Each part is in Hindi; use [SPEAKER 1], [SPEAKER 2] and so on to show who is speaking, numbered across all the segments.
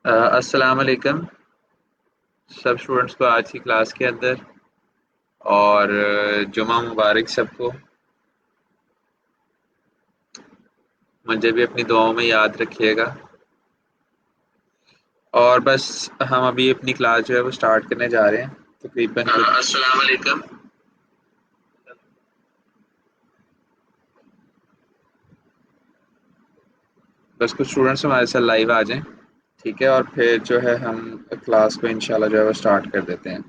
[SPEAKER 1] अस्सलाम वालेकुम सब स्टूडेंट्स को आज की क्लास के अंदर। और जुमा मुबारक सबको। मुझे भी अपनी दुआओं में याद रखिएगा। और बस हम अभी अपनी क्लास जो है वो स्टार्ट करने जा रहे हैं तकरीबन अस्सलाम वालेकुम। बस कुछ स्टूडेंट्स हमारे साथ लाइव आ जाएं। ठीक है, और फिर जो है हम क्लास को इंशाल्लाह जो है वो स्टार्ट कर देते हैं।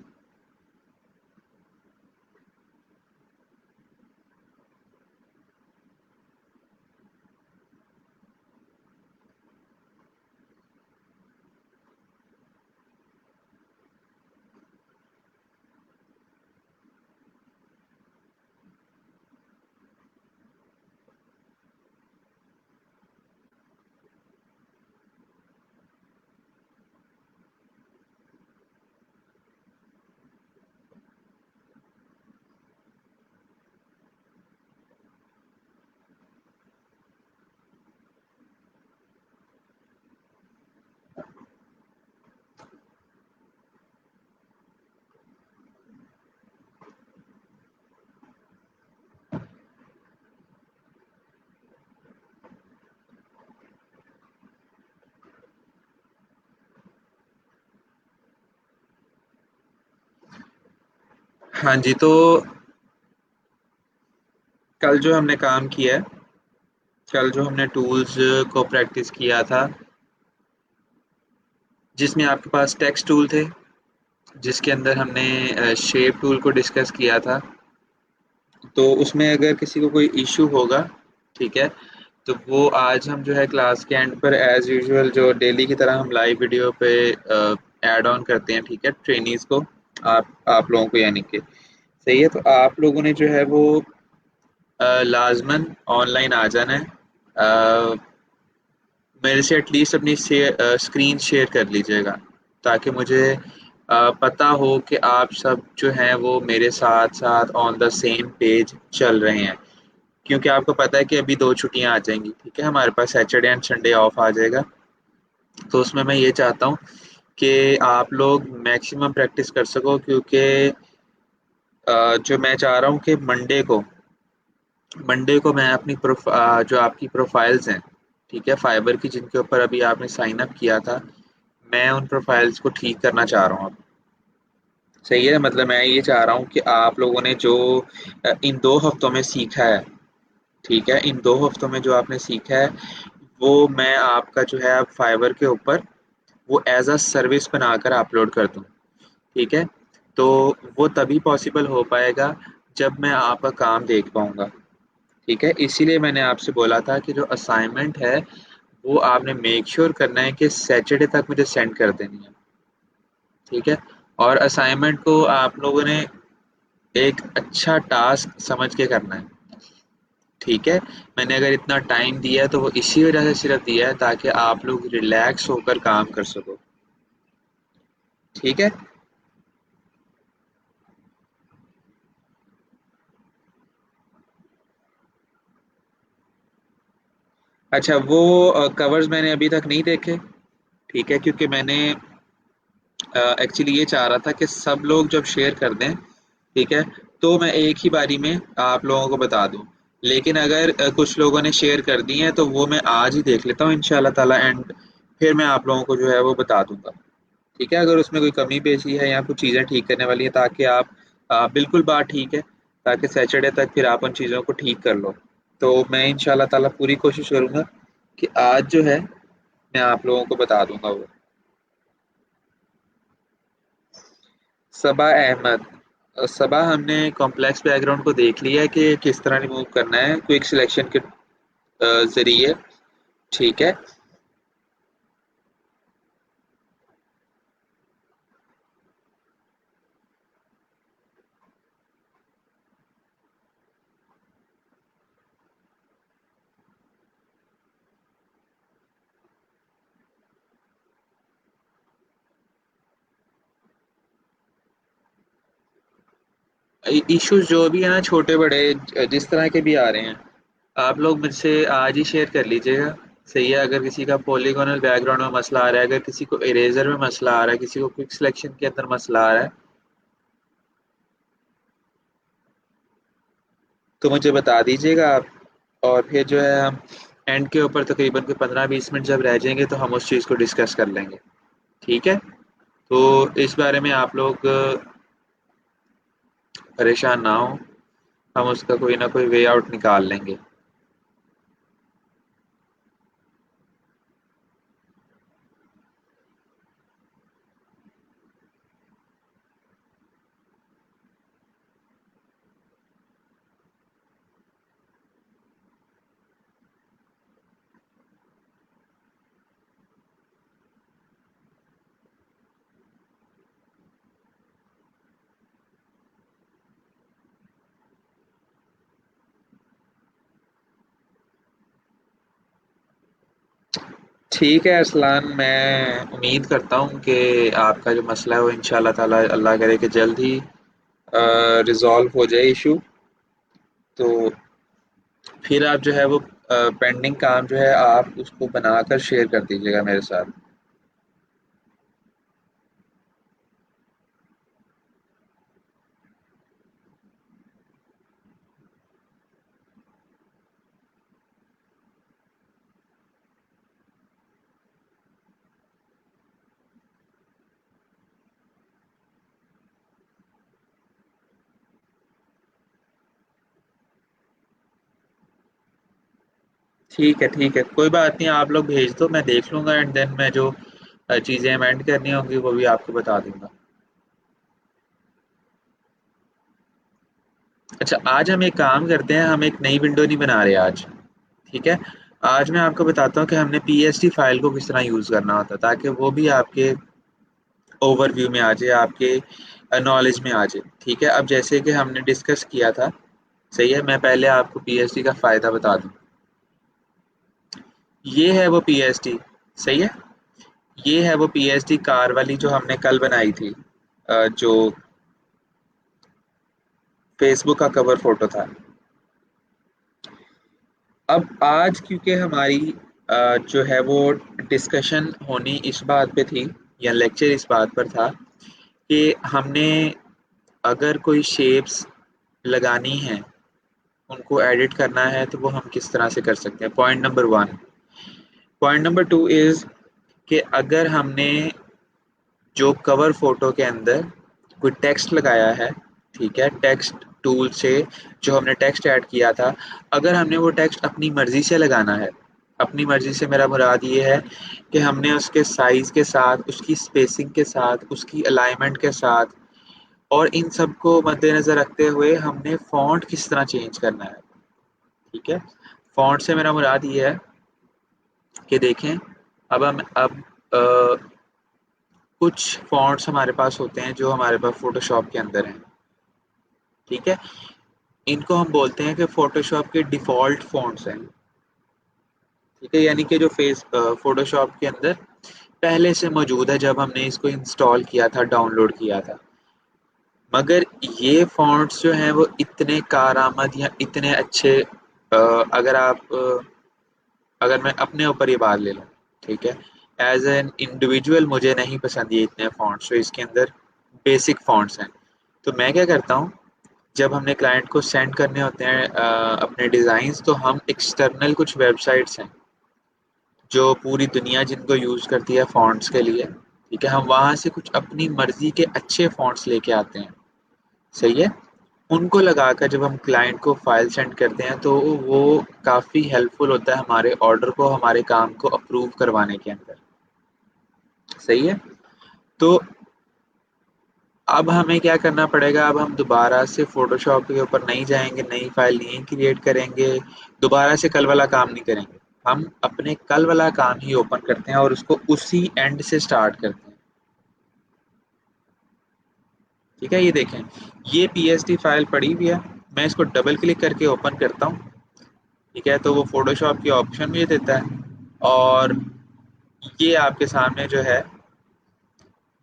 [SPEAKER 1] हाँ जी, तो कल जो हमने काम किया है, कल जो हमने टूल्स को प्रैक्टिस किया था, जिसमें आपके पास टेक्स्ट टूल थे, जिसके अंदर हमने शेप टूल को डिस्कस किया था। तो उसमें अगर किसी को कोई इशू होगा, ठीक है, तो वो आज हम जो है क्लास के एंड पर एज यूजुअल जो डेली की तरह हम लाइव वीडियो पे ऐड ऑन करते हैं, ठीक है, ट्रेनीज को, आप लोगों को यानी कि सही है। तो आप लोगों ने जो है वो लाजमन ऑनलाइन आ जाना है। अ, मेरे से एटलीस्ट अपनी स्क्रीन शेयर कर लीजिएगा, ताकि मुझे पता हो कि आप सब जो हैं वो मेरे साथ साथ ऑन द सेम पेज चल रहे हैं। क्योंकि आपको पता है कि अभी 2 छुट्टियां आ जाएंगी, ठीक है, हमारे पास सैटरडे एंड संडे ऑफ आ जाएगा। तो उसमें मैं ये चाहता हूँ कि आप लोग मैक्सिमम प्रैक्टिस कर सको, क्योंकि जो मैं चाह रहा हूँ कि मंडे को मैं अपनी जो आपकी प्रोफाइल्स हैं, ठीक है, फाइबर की, जिनके ऊपर अभी आपने साइन अप किया था, मैं उन प्रोफाइल्स को ठीक करना चाह रहा हूँ अब। सही है, मतलब मैं ये चाह रहा हूँ कि आप लोगों ने जो इन 2 हफ्तों में सीखा है, ठीक है, इन 2 हफ्तों में जो आपने सीखा है, वो मैं आपका जो है अब फाइवर के ऊपर वो एज अ सर्विस बनाकर अपलोड कर दूँ। ठीक है, तो वो तभी पॉसिबल हो पाएगा जब मैं आपका काम देख पाऊंगा। ठीक है, इसीलिए मैंने आपसे बोला था कि जो असाइनमेंट है वो आपने मेक श्योर करना है कि सैटरडे तक मुझे सेंड कर देनी है। ठीक है, और असाइनमेंट को आप लोगों ने एक अच्छा टास्क समझ के करना है। ठीक है, मैंने अगर इतना टाइम दिया है तो वो इसी वजह से सिर्फ दिया है ताकि आप लोग रिलैक्स होकर काम कर सको। ठीक है। अच्छा, वो कवर्स मैंने अभी तक नहीं देखे। ठीक है, क्योंकि मैंने एक्चुअली ये चाह रहा था कि सब लोग जब शेयर कर दें, ठीक है, तो मैं एक ही बारी में आप लोगों को बता दूं। लेकिन अगर कुछ लोगों ने शेयर कर दी हैं तो वो मैं आज ही देख लेता हूँ इंशाल्लाह ताला, एंड फिर मैं आप लोगों को जो है वो बता दूंगा। ठीक है, अगर उसमें कोई कमी पेशी है या कुछ चीज़ें ठीक करने वाली है, ताकि आप बिल्कुल बात ठीक है, ताकि सैटरडे तक फिर आप उन चीज़ों को ठीक कर लो। तो मैं इंशाल्लाह ताला पूरी कोशिश करूंगा कि आज जो है मैं आप लोगों को बता दूंगा वो। सबा अहमद। सबा, हमने कॉम्प्लेक्स बैकग्राउंड को देख लिया है कि किस तरह रिमूव करना है क्विक सिलेक्शन के जरिए। ठीक है। इश्यूज जो भी है ना, छोटे बड़े जिस तरह के भी आ रहे हैं, आप लोग मुझसे आज ही शेयर कर लीजिएगा। सही है। अगर किसी का पॉलीगोनल बैकग्राउंड में मसला आ रहा है, अगर किसी को इरेजर में मसला आ रहा है, किसी को क्विक सिलेक्शन के अंदर मसला आ रहा है, तो मुझे बता दीजिएगा आप। और फिर जो है हम एंड के ऊपर तकरीबन के 15-20 मिनट जब रह जाएंगे तो हम उस चीज़ को डिस्कस कर लेंगे। ठीक है। तो इस बारे में आप लोग परेशान ना हो, हम उसका कोई ना कोई वे आउट निकाल लेंगे। ठीक है असलान, मैं उम्मीद करता हूँ कि आपका जो मसला है वो इंशाल्लाह ताला अल्लाह करे कि जल्द ही रिजॉल्व हो जाए इशू। तो फिर आप जो है वो पेंडिंग काम जो है आप उसको बनाकर शेयर कर दीजिएगा मेरे साथ। ठीक है, ठीक है, कोई बात नहीं, आप लोग भेज दो, मैं देख लूंगा एंड देन मैं जो चीज़ें अमेंड करनी होंगी वो भी आपको बता दूंगा। अच्छा, आज हम एक काम करते हैं, हम एक नई विंडो नहीं बना रहे आज। ठीक है। आज मैं आपको बताता हूँ कि हमने पीएसटी फाइल को किस तरह यूज़ करना होता है, ताकि वो भी आपके ओवरव्यू में आ जाए, आपके नॉलेज में आ जाए। ठीक है। अब जैसे कि हमने डिस्कस किया था, सही है, मैं पहले आपको पीएसटी का फ़ायदा बता दूँ। ये है वो पीएसटी, सही है। ये है वो पीएसटी कार वाली जो हमने कल बनाई थी, जो फेसबुक का कवर फोटो था। अब आज क्योंकि हमारी जो है वो डिस्कशन होनी इस बात पे थी, या लेक्चर इस बात पर था कि हमने अगर कोई शेप्स लगानी है, उनको एडिट करना है, तो वो हम किस तरह से कर सकते हैं। Point number one. Point number two is कि अगर हमने जो कवर फोटो के अंदर कोई टेक्स्ट लगाया है, ठीक है, टेक्स्ट टूल से जो हमने टेक्स्ट ऐड किया था, अगर हमने वो टेक्स्ट अपनी मर्जी से लगाना है, अपनी मर्जी से मेरा मुराद ये है कि हमने उसके साइज के साथ, उसकी स्पेसिंग के साथ, उसकी अलाइनमेंट के साथ, और इन सब को मद्देनजर रखते हुए हमने फॉन्ट किस तरह चेंज करना है। ठीक है। फॉन्ट से मेरा मुराद ये है कि देखें, अब कुछ फॉन्ट्स हमारे पास होते हैं जो हमारे पास फोटोशॉप के अंदर हैं। ठीक है। इनको हम बोलते हैं कि फोटोशॉप के डिफ़ॉल्ट फ़ॉन्ट्स हैं। ठीक है, यानी कि जो फोटोशॉप के अंदर पहले से मौजूद है, जब हमने इसको इंस्टॉल किया था, डाउनलोड किया था। मगर ये फ़ॉन्ट्स जो हैं वो इतने कारआमद या इतने अच्छे, अगर अगर मैं अपने ऊपर ये बात ले लूँ, ठीक है, एज एन इंडिविजुअल मुझे नहीं पसंद ये इतने फ़ॉन्ट्स जो इसके अंदर बेसिक फ़ॉन्ट्स हैं। तो मैं क्या करता हूँ, जब हमने क्लाइंट को सेंड करने होते हैं अपने डिज़ाइंस, तो हम एक्सटर्नल कुछ वेबसाइट्स हैं जो पूरी दुनिया जिनको यूज़ करती है फ़ॉन्ट्स के लिए, ठीक है, हम वहाँ से कुछ अपनी मर्ज़ी के अच्छे फ़ॉन्ट्स लेके आते हैं। सही है। उनको लगाकर जब हम क्लाइंट को फ़ाइल सेंड करते हैं, तो वो काफ़ी हेल्पफुल होता है हमारे ऑर्डर को, हमारे काम को अप्रूव करवाने के अंदर। सही है। तो अब हमें क्या करना पड़ेगा, अब हम दोबारा से फ़ोटोशॉप के ऊपर नहीं जाएँगे, नई फ़ाइल नहीं क्रिएट करेंगे, दोबारा से कल वाला काम नहीं करेंगे। हम अपने कल वाला काम ही ओपन करते हैं और उसको उसी एंड से स्टार्ट करते हैं। ठीक है, ये देखें, ये पीएसडी फ़ाइल पड़ी हुई है, मैं इसको डबल क्लिक करके ओपन करता हूँ। ठीक है, तो वो फ़ोटोशॉप की ऑप्शन भी देता है, और ये आपके सामने जो है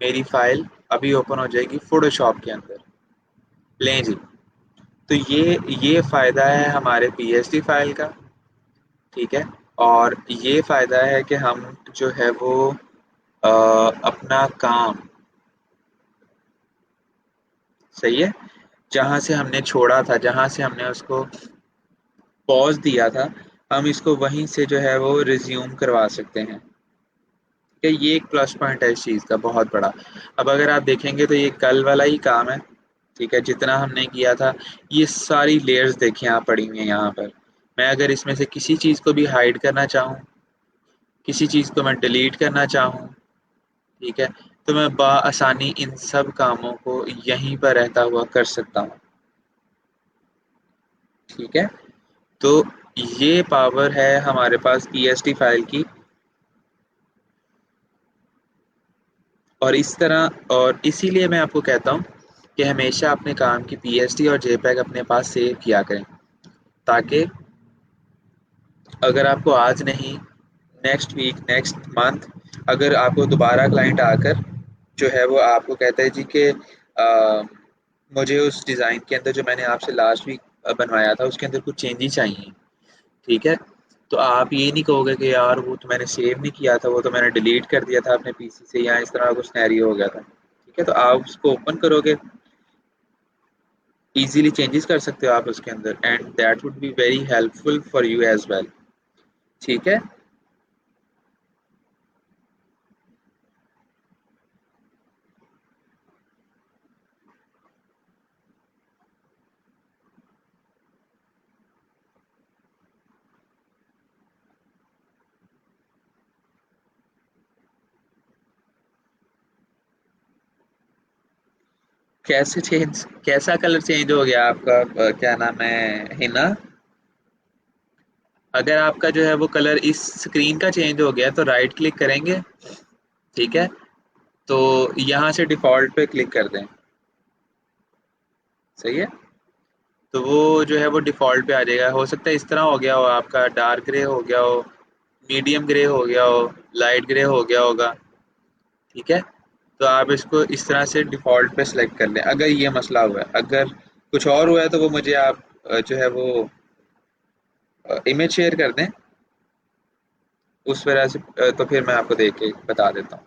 [SPEAKER 1] मेरी फ़ाइल अभी ओपन हो जाएगी फ़ोटोशॉप के अंदर। लें जी। तो ये फ़ायदा है हमारे पीएसडी फाइल का। ठीक है। और ये फ़ायदा है कि हम जो है वो अपना काम, सही है, जहाँ से हमने छोड़ा था, जहाँ से हमने उसको पॉज़ दिया था, हम इसको वहीं से जो है वो रिज़्यूम करवा सकते हैं। ठीक है, ये एक प्लस पॉइंट है इस चीज़ का बहुत बड़ा। अब अगर आप देखेंगे तो ये कल वाला ही काम है, ठीक है, जितना हमने किया था। ये सारी लेयर्स देखें आप पड़ी हुई हैं यहाँ पर। मैं अगर इसमें से किसी चीज़ को भी हाइड करना चाहूँ, किसी चीज़ को मैं डिलीट करना चाहूँ, ठीक है, तो मैं बआसानी इन सब कामों को यहीं पर रहता हुआ कर सकता हूँ। ठीक है, तो ये पावर है हमारे पास पीएसटी फाइल की। और इस तरह, और इसीलिए मैं आपको कहता हूँ कि हमेशा अपने काम की पीएसटी और जेपीईजी अपने पास सेव किया करें, ताकि अगर आपको आज नहीं, नेक्स्ट वीक, नेक्स्ट मंथ, अगर आपको दोबारा क्लाइंट आकर जो है वो आपको कहता है जी कि मुझे उस डिज़ाइन के अंदर जो मैंने आपसे लास्ट वीक बनवाया था उसके अंदर कुछ चेंजेस चाहिए, ठीक है, तो आप ये नहीं कहोगे कि यार वो तो मैंने सेव नहीं किया था, वो तो मैंने डिलीट कर दिया था अपने पीसी से, या इस तरह कुछ सिनेरियो हो गया था। ठीक है, तो आप उसको ओपन करोगे, इजीली चेंजेस कर सकते हो आप उसके अंदर, and that would be very helpful for you as well. ठीक है, कैसे चेंज, कैसा कलर चेंज हो गया आपका? क्या नाम है, हिना? अगर आपका जो है वो कलर इस स्क्रीन का चेंज हो गया तो राइट क्लिक करेंगे, ठीक है, तो यहाँ से डिफ़ॉल्ट पे क्लिक कर दें, सही है, तो वो जो है वो डिफ़ॉल्ट पे आ जाएगा। हो सकता है इस तरह हो गया हो, आपका डार्क ग्रे हो गया हो, मीडियम ग्रे हो गया हो, लाइट ग्रे हो गया होगा, ठीक है, तो आप इसको इस तरह से डिफ़ॉल्ट पे सेलेक्ट कर लें। अगर ये मसला हुआ है, अगर कुछ और हुआ है तो वो मुझे आप जो है वो इमेज शेयर कर दें, उस वजह से तो फिर मैं आपको देख के बता देता हूँ।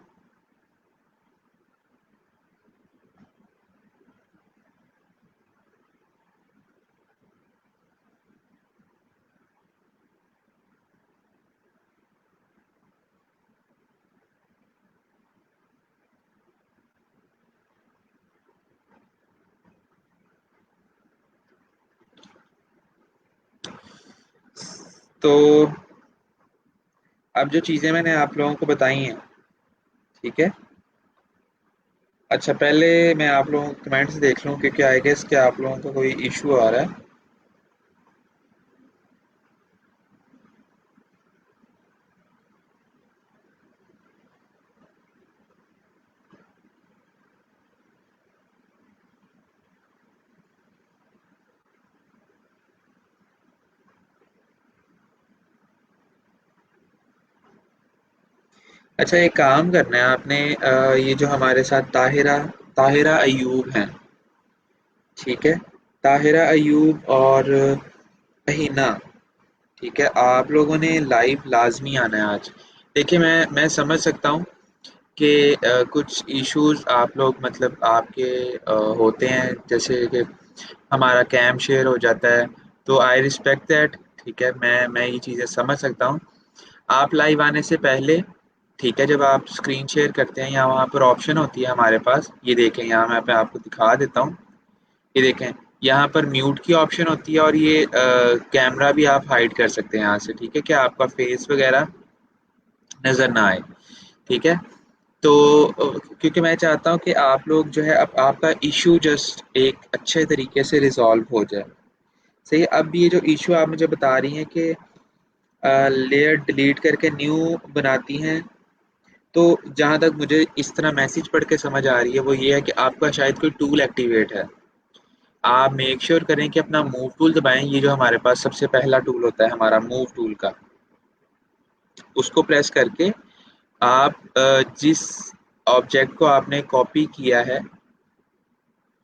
[SPEAKER 1] तो अब जो चीज़ें मैंने आप लोगों को बताई हैं, ठीक है, अच्छा पहले मैं आप लोगों के कमेंट्स देख लूँ कि क्या आई गेस क्या आप लोगों को कोई इशू आ रहा है। अच्छा, एक काम करना है आपने, ये जो हमारे साथ ताहिरा ताहिरा अयूब हैं, ठीक है, ताहिरा अयूब और हिना, ठीक है, आप लोगों ने लाइव लाजमी आना है आज। देखिए, मैं समझ सकता हूँ कि कुछ इश्यूज आप लोग मतलब आपके होते हैं, जैसे कि हमारा कैम शेयर हो जाता है, तो आई रिस्पेक्ट दैट, ठीक है, मैं ये चीज़ें समझ सकता हूँ। आप लाइव आने से पहले, ठीक है, जब आप स्क्रीन शेयर करते हैं, या वहाँ पर ऑप्शन होती है हमारे पास, ये देखें यहाँ मैं पे आपको दिखा देता हूँ, ये देखें, यहाँ पर म्यूट की ऑप्शन होती है, और ये कैमरा भी आप हाइड कर सकते हैं यहाँ से, ठीक है, कि आपका फेस वगैरह नज़र ना आए, ठीक है, तो क्योंकि मैं चाहता हूँ कि आप लोग जो है अब आपका इशू जस्ट एक अच्छे तरीके से रिजॉल्व हो जाए। सही है, अब ये जो इशू आप मुझे बता रही हैं कि लेयर डिलीट करके न्यू बनाती हैं, तो जहाँ तक मुझे इस तरह मैसेज पढ़ के समझ आ रही है वो ये है कि आपका शायद कोई टूल एक्टिवेट है। आप मेक श्योर करें कि अपना मूव टूल दबाएं, ये जो हमारे पास सबसे पहला टूल होता है हमारा मूव टूल का, उसको प्रेस करके आप जिस ऑब्जेक्ट को आपने कॉपी किया है,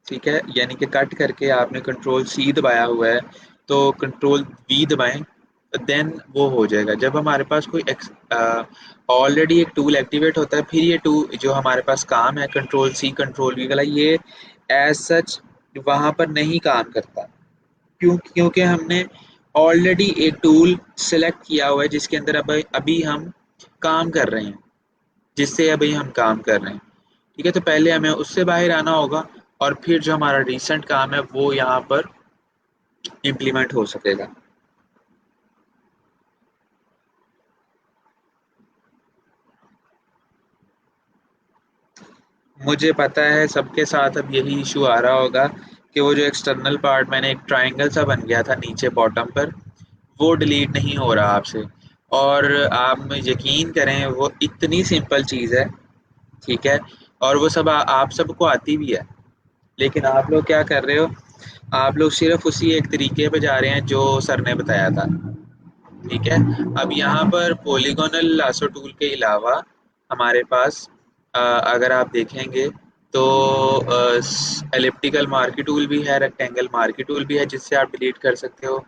[SPEAKER 1] ठीक है, यानी कि कट करके आपने कंट्रोल सी दबाया हुआ है, तो कंट्रोल वी दबाएं, देन वो हो जाएगा। जब हमारे पास कोई ऑलरेडी एक टूल एक्टिवेट होता है, फिर ये टूल जो हमारे पास काम है कंट्रोल सी कंट्रोल वी वाला, ये एज सच वहाँ पर नहीं काम करता। क्योंकि हमने ऑलरेडी एक टूल सेलेक्ट किया हुआ है जिसके अंदर अभी अभी हम काम कर रहे हैं, जिससे अभी हम काम कर रहे हैं। ठीक है, तो पहले हमें उससे बाहर आना होगा और फिर जो हमारा रिसेंट काम है वो यहाँ पर इम्प्लीमेंट हो सकेगा। मुझे पता है सबके साथ अब यही इशू आ रहा होगा कि वो जो एक्सटर्नल पार्ट मैंने एक ट्रायंगल सा बन गया था नीचे बॉटम पर, वो डिलीट नहीं हो रहा आपसे। और आप यकीन करें वो इतनी सिंपल चीज़ है, ठीक है, और वो सब आप सबको आती भी है, लेकिन आप लोग क्या कर रहे हो, आप लोग सिर्फ उसी एक तरीके पे जा रहे हैं जो सर ने बताया था। ठीक है, अब यहाँ पर पॉलीगोनल लासो टूल के अलावा हमारे पास अगर आप देखेंगे तो एलिप्टिकल मार्की टूल भी है, रेक्टेंगल मार्की टूल भी है जिससे आप डिलीट कर सकते हो।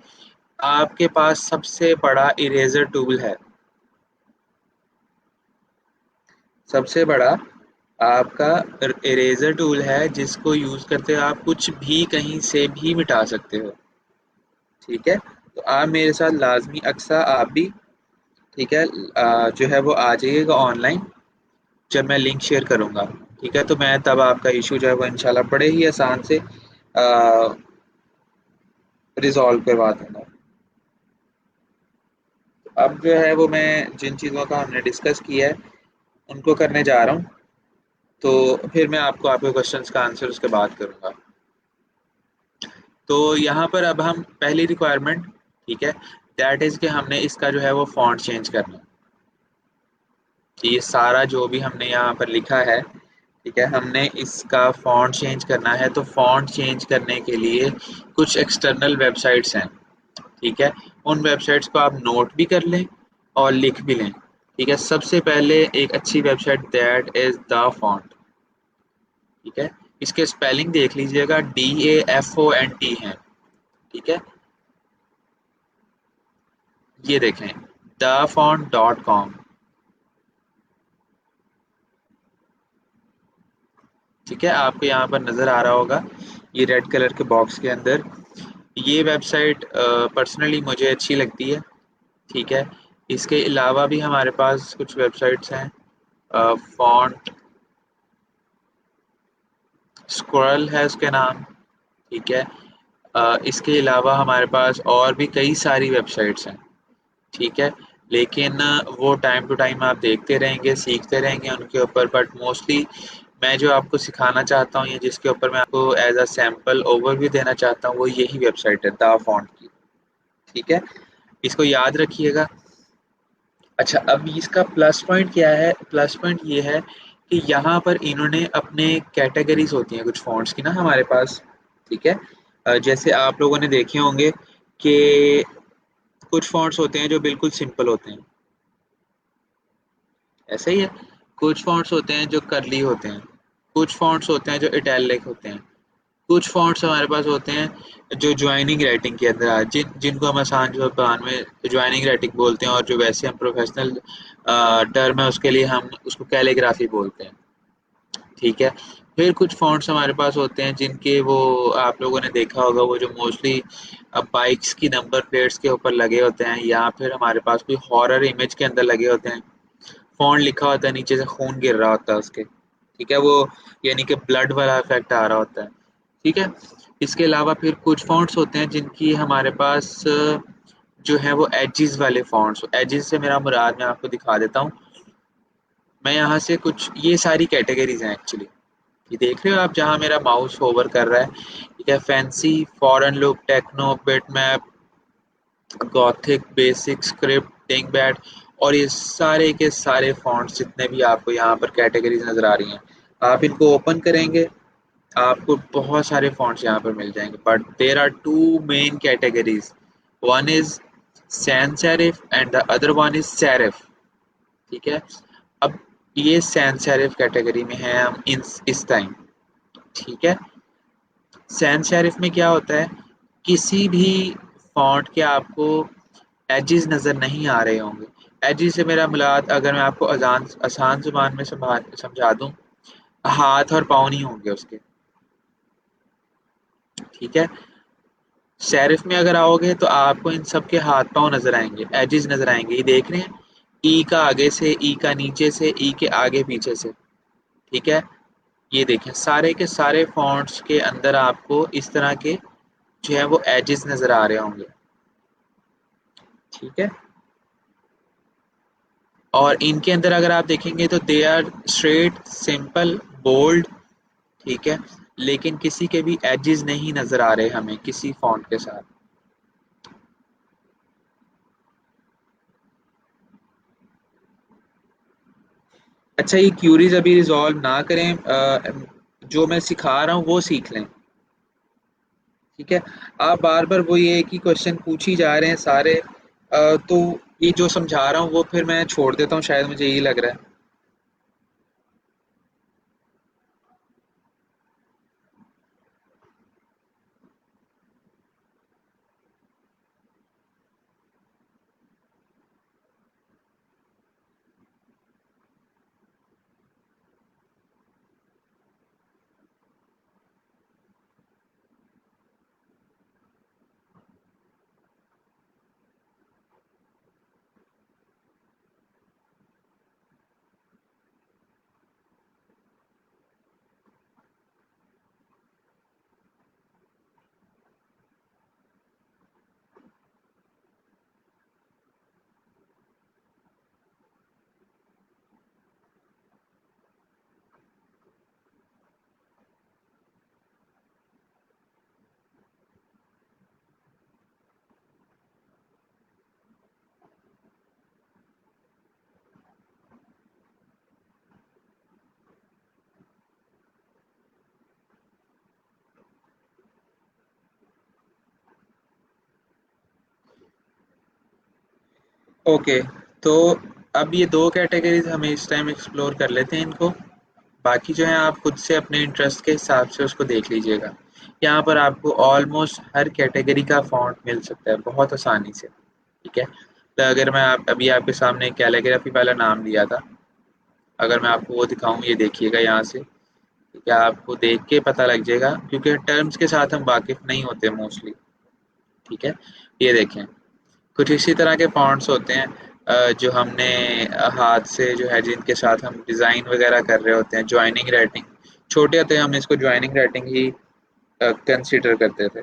[SPEAKER 1] आपके पास सबसे बड़ा इरेजर टूल है, सबसे बड़ा आपका इरेजर टूल है जिसको यूज करते हो आप कुछ भी कहीं से भी मिटा सकते हो। ठीक है, तो आप मेरे साथ लाजमी अक्सा आप भी, ठीक है, जो है वो आ जाइएगा ऑनलाइन जब मैं लिंक शेयर करूंगा। ठीक है, तो मैं तब आपका इशू जो है वो इंशाल्लाह बड़े ही आसान से रिजॉल्व करवा दूंगा। अब जो है वो मैं जिन चीज़ों का हमने डिस्कस किया है उनको करने जा रहा हूँ, तो फिर मैं आपको आपके क्वेश्चंस का आंसर उसके बाद करूंगा। तो यहाँ पर अब हम पहली रिक्वायरमेंट, ठीक है, दैट इज़ कि हमने इसका जो है वो फॉन्ट चेंज करना है। कि ये सारा जो भी हमने यहाँ पर लिखा है, ठीक है, हमने इसका फॉन्ट चेंज करना है। तो फॉन्ट चेंज करने के लिए कुछ एक्सटर्नल वेबसाइट्स हैं, ठीक है, उन वेबसाइट्स को आप नोट भी कर लें और लिख भी लें। ठीक है, सबसे पहले एक अच्छी website that is the font. ठीक है, इसके स्पेलिंग देख लीजिएगा, DAFONT है। ठीक है, ये देखें, dafont.com। ठीक है, आपको यहाँ पर नज़र आ रहा होगा ये रेड कलर के बॉक्स के अंदर। ये वेबसाइट पर्सनली मुझे अच्छी लगती है। ठीक है, इसके अलावा भी हमारे पास कुछ वेबसाइट्स हैं, फॉन्ट स्क्रॉल है उसके नाम। ठीक है, इसके अलावा हमारे पास और भी कई सारी वेबसाइट्स हैं। ठीक है, लेकिन वो टाइम टू टाइम आप देखते रहेंगे, सीखते रहेंगे उनके ऊपर, बट मोस्टली मैं जो आपको सिखाना चाहता हूँ या जिसके ऊपर मैं आपको एज अ सैम्पल ओवरव्यू देना चाहता हूँ वो यही वेबसाइट है, द फॉन्ट की। ठीक है, इसको याद रखिएगा। अच्छा, अब इसका प्लस पॉइंट क्या है, प्लस पॉइंट ये है कि यहाँ पर इन्होंने अपने कैटेगरीज होती हैं कुछ फॉन्ट्स की ना हमारे पास। ठीक है, जैसे आप लोगों ने देखे होंगे कि कुछ फॉन्ट्स होते हैं जो बिल्कुल सिंपल होते हैं, ऐसा ही है। कुछ फॉन्ट्स होते हैं जो करली होते हैं, कुछ फॉन्ट्स होते हैं जो इटैलिक होते हैं, कुछ फॉन्ट्स हमारे पास होते हैं जो ज्वाइनिंग राइटिंग के अंदर जिनको हम आसान ज़बान में ज्वाइनिंग राइटिंग बोलते हैं, और जो वैसे हम प्रोफेशनल टर्म है उसके लिए हम उसको कैलीग्राफी बोलते हैं। ठीक है, फिर कुछ फॉन्ट्स हमारे पास होते हैं जिनके वो आप लोगों ने देखा होगा, वो जो मोस्टली बाइक्स की नंबर प्लेट्स के ऊपर लगे होते हैं, या फिर हमारे पास कोई हॉरर इमेज के अंदर लगे होते हैं। फॉन्ट लिखा होता है, नीचे से खून गिर रहा होता है उसके। ठीक है, वो यानी कि ब्लड वाला इफेक्ट आ रहा होता है। ठीक है, इसके अलावा फिर कुछ फॉन्ट्स होते हैं जिनकी हमारे पास जो है वो एजिस वाले फॉन्ट्स। एजिस से मेरा मुराद मैं आपको दिखा देता हूँ। मैं यहाँ से कुछ, ये सारी कैटेगरीज हैं एक्चुअली, ये देख रहे हो आप जहाँ मेरा माउस होवर कर रहा है। ठीक है, fancy, foreign look, techno, bitmap, gothic, basic, script, dingbat, और ये सारे के सारे फॉन्ट्स जितने भी आपको यहाँ पर कैटेगरीज नज़र आ रही हैं, आप इनको ओपन करेंगे आपको बहुत सारे फॉन्ट्स यहाँ पर मिल जाएंगे, but there are two main categories. One is sans serif and the other one is serif. ठीक है, अब ये सैन सेरिफ कैटेगरी में है हम इस टाइम। ठीक है, सैन सेरिफ में क्या होता है, किसी भी फॉन्ट के आपको एजेस नज़र नहीं आ रहे होंगे। एजेस से मेरा मुराद, अगर मैं आपको आसान आसान ज़ुबान में समझा दूँ, हाथ और पाँव नहीं होंगे उसके, ठीक है। सेरिफ में अगर आओगे तो आपको इन सब के हाथ पाँव नज़र आएंगे, एजेस नज़र आएंगे। ये देख रहे हैं, ई का आगे से, ई का नीचे से, ई के आगे पीछे से, ठीक है। ये देखें, सारे के सारे फॉन्ट्स के अंदर आपको इस तरह के जो है वो एजेस नज़र आ रहे होंगे, ठीक है। और इनके अंदर अगर आप देखेंगे तो they are straight, simple, bold, ठीक है। लेकिन किसी के भी एजेस नहीं नज़र आ रहे हमें किसी फॉन्ट के साथ। अच्छा, ये क्यूरीज अभी रिजॉल्व ना करें, जो मैं सिखा रहा हूँ वो सीख लें, ठीक है। आप बार बार वो ये एक ही क्वेश्चन पूछ ही जा रहे हैं सारे, तो ये जो समझा रहा हूँ वो फिर मैं छोड़ देता हूँ, शायद मुझे यही लग रहा है। ओके, तो अब ये दो कैटेगरीज हमें इस टाइम एक्सप्लोर कर लेते हैं इनको। बाकी जो है आप खुद से अपने इंटरेस्ट के हिसाब से उसको देख लीजिएगा। यहाँ पर आपको ऑलमोस्ट हर कैटेगरी का फॉन्ट मिल सकता है बहुत आसानी से, ठीक है। तो अगर मैं अभी आपके सामने कैलीग्राफी वाला नाम लिया था, अगर मैं आपको वो दिखाऊं, ये देखिएगा यहाँ से, ठीक है। आपको देख के पता लग जाएगा, क्योंकि टर्म्स के साथ हम वाकिफ नहीं होते मोस्टली, ठीक है। ये देखें, कुछ इसी तरह के फॉन्ट्स होते हैं, जो हमने हाथ से जो है, जिनके साथ हम डिज़ाइन वगैरह कर रहे होते हैं, ज्वाइनिंग राइटिंग। छोटे होते हम इसको ज्वाइनिंग राइटिंग ही कंसीडर करते थे,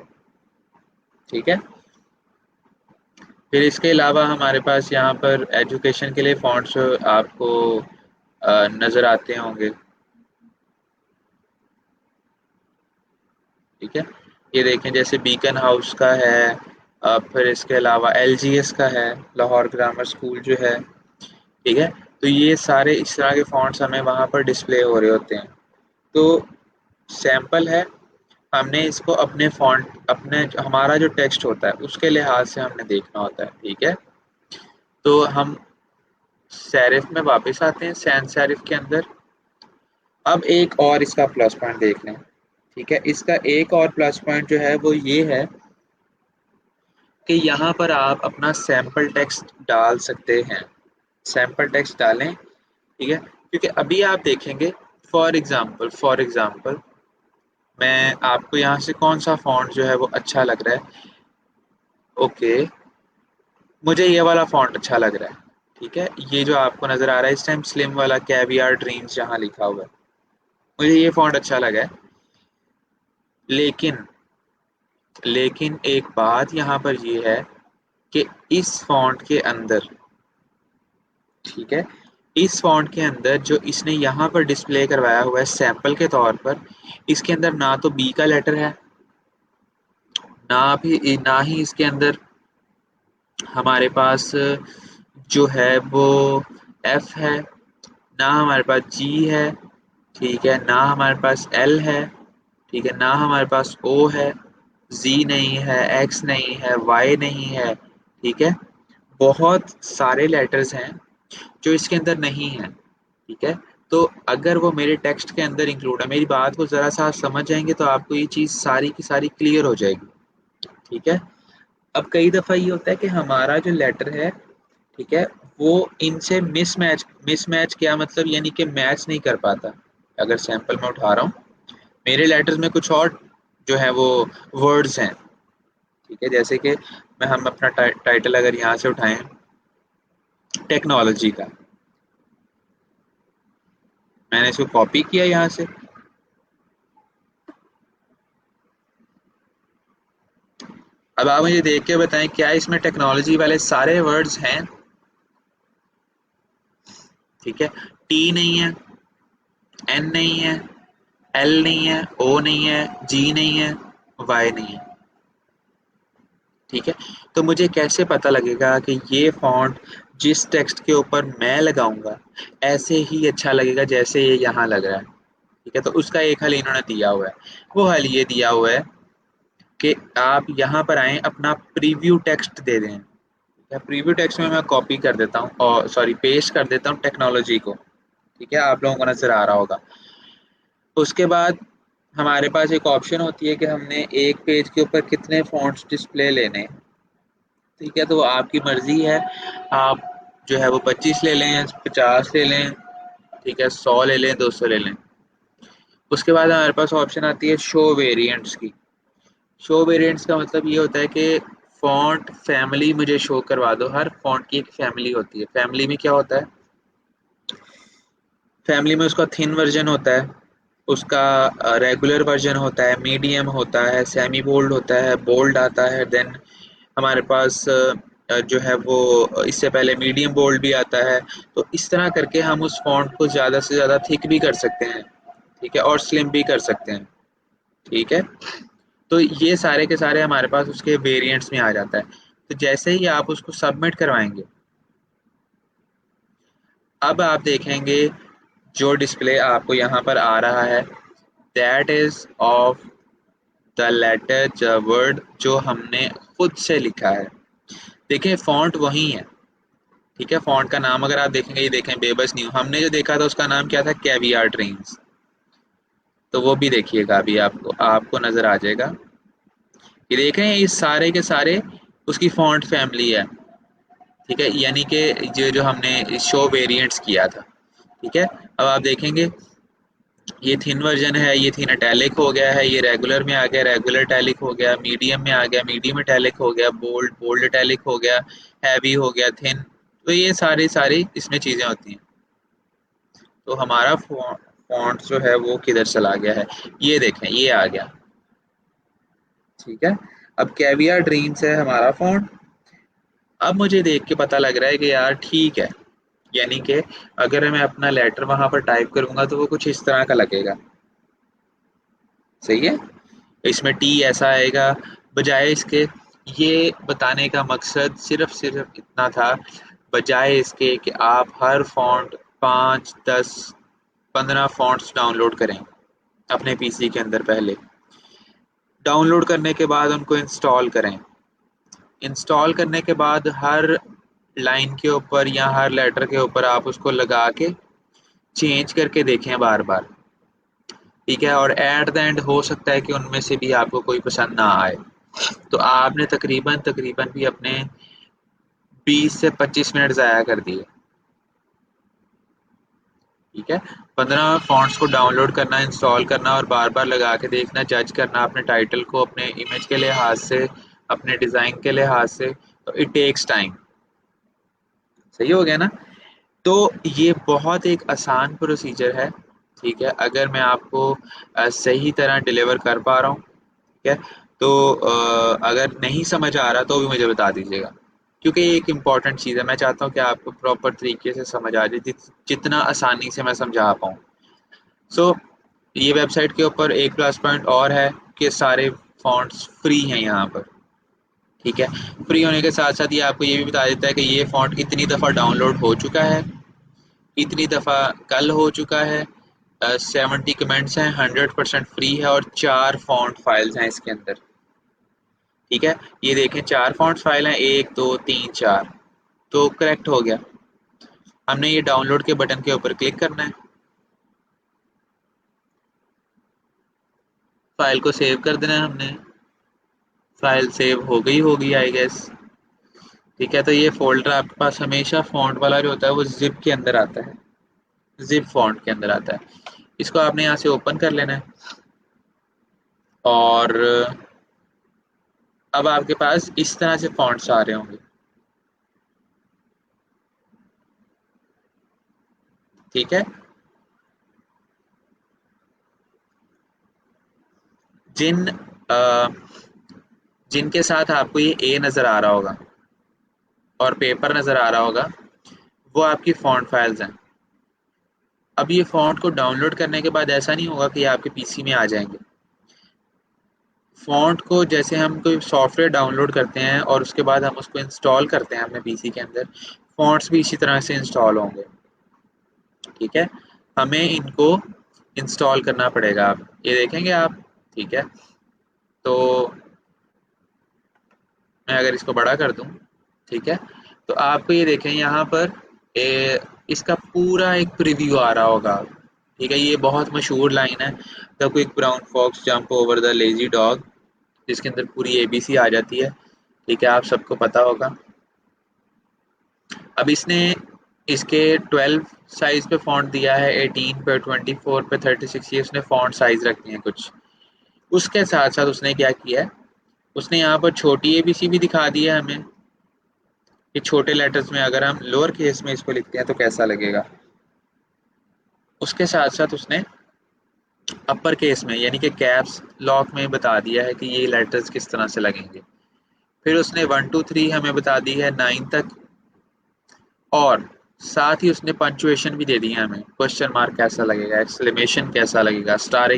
[SPEAKER 1] ठीक है। फिर इसके अलावा हमारे पास यहाँ पर एजुकेशन के लिए फॉन्ट्स आपको नज़र आते होंगे, ठीक है। ये देखें, जैसे बीकन हाउस का है, फिर इसके अलावा एलजीएस का है, लाहौर ग्रामर स्कूल जो है, ठीक है। तो ये सारे इस तरह के फॉन्ट्स हमें वहाँ पर डिस्प्ले हो रहे होते हैं। तो सैंपल है, हमने इसको अपने फॉन्ट, अपने हमारा जो टेक्स्ट होता है उसके लिहाज से हमने देखना होता है, ठीक है। तो हम सेरिफ में वापस आते हैं, सैन सेरिफ के अंदर। अब एक और इसका प्लस पॉइंट देख लें, ठीक है। इसका एक और प्लस पॉइंट जो है वो ये है कि यहाँ पर आप अपना सैंपल टेक्स्ट डाल सकते हैं। सैंपल टेक्स्ट डालें, ठीक है, क्योंकि अभी आप देखेंगे, फॉर एग्जांपल मैं आपको यहाँ से कौन सा फॉन्ट जो है वो अच्छा लग रहा है। ओके, मुझे ये वाला फॉन्ट अच्छा लग रहा है, ठीक है। ये जो आपको नज़र आ रहा है इस टाइम, स्लिम वाला, कैवियर ड्रीम्स जहाँ लिखा हुआ है, मुझे ये फॉन्ट अच्छा लगा है। लेकिन लेकिन एक बात यहाँ पर ये है कि इस फॉन्ट के अंदर, ठीक है, इस फॉन्ट के अंदर जो इसने यहाँ पर डिस्प्ले करवाया हुआ है सैंपल के तौर पर, इसके अंदर ना तो बी का लेटर है, ना ही इसके अंदर हमारे पास जो है वो एफ है, ना हमारे पास जी है, ठीक है, ना हमारे पास एल है, ठीक है, ना हमारे पास ओ है, जी नहीं है, एक्स नहीं है, वाई नहीं है, ठीक है। बहुत सारे लेटर्स हैं जो इसके अंदर नहीं है, ठीक है। तो अगर वो मेरे टेक्स्ट के अंदर इंक्लूड है, मेरी बात को ज़रा सा आप समझ जाएंगे तो आपको ये चीज़ सारी की सारी क्लियर हो जाएगी, ठीक है। अब कई दफ़ा ये होता है कि हमारा जो लेटर है, ठीक है, वो इनसे मिसमैच क्या मतलब, यानी कि मैच नहीं कर पाता। अगर सैंपल मैं उठा रहा हूँ, मेरे लेटर्स में कुछ और जो है वो वर्ड्स हैं, ठीक है, जैसे कि हम अपना टाइटल अगर यहाँ से उठाएं टेक्नोलॉजी का, मैंने इसको कॉपी किया यहाँ से। अब आप मुझे देख के बताएं क्या इसमें टेक्नोलॉजी वाले सारे वर्ड्स हैं? ठीक है, टी नहीं है, एन नहीं है, एल नहीं है, ओ नहीं है, जी नहीं है, वाई नहीं है। ठीक है, तो मुझे कैसे पता लगेगा कि ये फॉन्ट जिस टेक्स्ट के ऊपर मैं लगाऊंगा ऐसे ही अच्छा लगेगा जैसे ये यहाँ लग रहा है? ठीक है, तो उसका एक हल इन्होंने दिया हुआ है। वो हल ये दिया हुआ है कि आप यहाँ पर आए, अपना प्रीव्यू टेक्स्ट दे दें। प्रीव्यू टेक्स्ट में मैं कॉपी कर देता हूँ, और सॉरी पेस्ट कर देता हूँ टेक्नोलॉजी को। ठीक है, आप लोगों को नजर आ रहा होगा। उसके बाद हमारे पास एक ऑप्शन होती है कि हमने एक पेज के ऊपर कितने फॉन्ट्स डिस्प्ले लेने हैं। ठीक है, तो वो आपकी मर्जी है, आप जो है वो 25 ले लें, 50 ले लें, ठीक है, 100 ले लें, 200 ले लें। उसके बाद हमारे पास ऑप्शन आती है शो वेरिएंट्स की। शो वेरिएंट्स का मतलब ये होता है कि फॉन्ट फैमिली मुझे शो करवा दो। हर फॉन्ट की एक फैमिली होती है। फैमिली में क्या होता है? फैमिली में उसका थिन वर्जन होता है, उसका रेगुलर वर्जन होता है, मीडियम होता है, सेमी बोल्ड होता है, बोल्ड आता है, देन हमारे पास जो है वो इससे पहले मीडियम बोल्ड भी आता है। तो इस तरह करके हम उस फॉन्ट को ज़्यादा से ज़्यादा थिक भी कर सकते हैं, ठीक है, और स्लिम भी कर सकते हैं। ठीक है, तो ये सारे के सारे हमारे पास उसके वेरिएंट्स में आ जाता है। तो जैसे ही आप उसको सबमिट करवाएंगे, अब आप देखेंगे जो डिस्प्ले आपको यहाँ पर आ रहा है, that is of the letters word जो हमने खुद से लिखा है। देखें फॉन्ट वही है, ठीक है, फॉन्ट का नाम अगर आप देखेंगे, ये देखें बेबस न्यू, हमने जो देखा था उसका नाम क्या था? Caviar dreams. तो वो भी देखिएगा, अभी आपको आपको नजर आ जाएगा। ये देखें, ये सारे के सारे उसकी फॉन्ट फैमिली है। ठीक है, यानी कि जो जो हमने शो वेरिएंट्स किया था। ठीक है, अब आप देखेंगे ये थिन वर्जन है, ये थिन इटैलिक हो गया है, ये रेगुलर में आ गया, रेगुलर इटैलिक हो गया, मीडियम में आ गया, मीडियम इटैलिक हो गया, बोल्ड बोल्ड इटैलिक हो गया, हैवी हो गया, थिन। तो ये सारी सारी इसमें चीज़ें होती हैं। तो हमारा फॉन्ट जो है वो किधर चला गया है? ये देखें, ये आ गया। ठीक है, अब कैवियर ड्रीम्स है हमारा फॉन्ट। अब मुझे देख के पता लग रहा है कि यार ठीक है, यानी कि अगर मैं अपना लेटर वहां पर टाइप करूंगा तो वो कुछ इस तरह का लगेगा। सही है, इसमें टी ऐसा आएगा। बजाय इसके, ये बताने का मकसद सिर्फ सिर्फ इतना था, बजाय इसके कि आप हर फॉन्ट 5, 10, 15 फॉन्ट्स डाउनलोड करें अपने पीसी के अंदर, पहले डाउनलोड करने के बाद उनको इंस्टॉल करें। इंस्टॉल करने के बाद हर लाइन के ऊपर या हर लेटर के ऊपर आप उसको लगा के चेंज करके देखें बार बार। ठीक है, और एट द एंड हो सकता है कि उनमें से भी आपको कोई पसंद ना आए, तो आपने तकरीबन तकरीबन भी अपने 20 से 25 मिनट ज़ाया कर दिए। ठीक है, 15 फॉन्ट्स को डाउनलोड करना, इंस्टॉल करना और बार बार लगा के देखना, जज करना अपने टाइटल को, अपने इमेज के लिहाज से, अपने डिज़ाइन के लिहाज से। तो इट टेक्स टाइम। सही हो गया ना? तो ये बहुत एक आसान प्रोसीजर है। ठीक है, अगर मैं आपको सही तरह डिलीवर कर पा रहा हूँ, ठीक है, तो अगर नहीं समझ आ रहा तो भी मुझे बता दीजिएगा, क्योंकि ये एक इम्पॉर्टेंट चीज़ है। मैं चाहता हूँ कि आपको प्रॉपर तरीके से समझ आ जाए, जितना आसानी से मैं समझा पाऊँ। सो ये वेबसाइट के ऊपर एक प्लस पॉइंट और है कि सारे फॉन्ट्स फ्री हैं यहाँ पर। ठीक है, फ्री होने के साथ साथ ये आपको ये भी बता देता है कि ये फॉन्ट इतनी दफ़ा डाउनलोड हो चुका है, इतनी दफ़ा कल हो चुका है, 70 कमेंट्स हैं, 100% फ्री है, और 4 फॉन्ट फाइल्स हैं इसके अंदर। ठीक है, ये देखें 4 फॉन्ट फाइल हैं, 1, 2, 3, 4। तो करेक्ट हो गया। हमने ये डाउनलोड के बटन के ऊपर क्लिक करना है, फाइल को सेव कर देना है हमने। फाइल सेव हो गई होगी आई गेस। ठीक है, तो ये फोल्डर आपके पास हमेशा फॉन्ट वाला जो होता है वो जिप के अंदर आता है, जिप फॉन्ट के अंदर आता है। इसको आपने यहाँ से ओपन कर लेना है और अब आपके पास इस तरह से फॉन्ट्स आ रहे होंगे। ठीक है, जिन जिनके साथ आपको ये ए नज़र आ रहा होगा और पेपर नज़र आ रहा होगा, वो आपकी फॉन्ट फाइल्स हैं। अब ये फॉन्ट को डाउनलोड करने के बाद ऐसा नहीं होगा कि ये आपके पीसी में आ जाएंगे। फॉन्ट को जैसे हम कोई सॉफ्टवेयर डाउनलोड करते हैं और उसके बाद हम उसको इंस्टॉल करते हैं अपने पीसी के अंदर, फॉन्ट्स भी इसी तरह से इंस्टॉल होंगे। ठीक है, हमें इनको इंस्टॉल करना पड़ेगा। आप ये देखेंगे आप। ठीक है, तो मैं अगर इसको बड़ा कर दूं, ठीक है, तो आपको ये देखें यहाँ पर इसका पूरा एक प्रीव्यू आ रहा होगा। ठीक है, ये बहुत मशहूर लाइन है, the quick brown fox jump over the lazy dog, जिसके अंदर पूरी एबीसी आ जाती है। ठीक है, आप सबको पता होगा। अब इसने इसके 12 साइज पे फॉन्ट दिया है, 18 पे, 24 पे, 36, ये उसने फॉन्ट साइज रखती हैं कुछ। उसके साथ साथ उसने क्या किया है, उसने यहाँ पर छोटी एबीसी भी दिखा दी है हमें कि छोटे लेटर्स में अगर हम लोअर केस में इसको लिखते हैं तो कैसा लगेगा। उसके साथ साथ उसने अपर केस में यानी कि कैप्स लॉक में बता दिया है कि ये लेटर्स किस तरह से लगेंगे। फिर उसने 1 2 3 हमें बता दी है 9 तक, और साथ ही उसने पंचुएशन भी दे दी है हमें। क्वेश्चन मार्क कैसा लगेगा, एक्सक्लेमेशन कैसा लगेगा, स्टार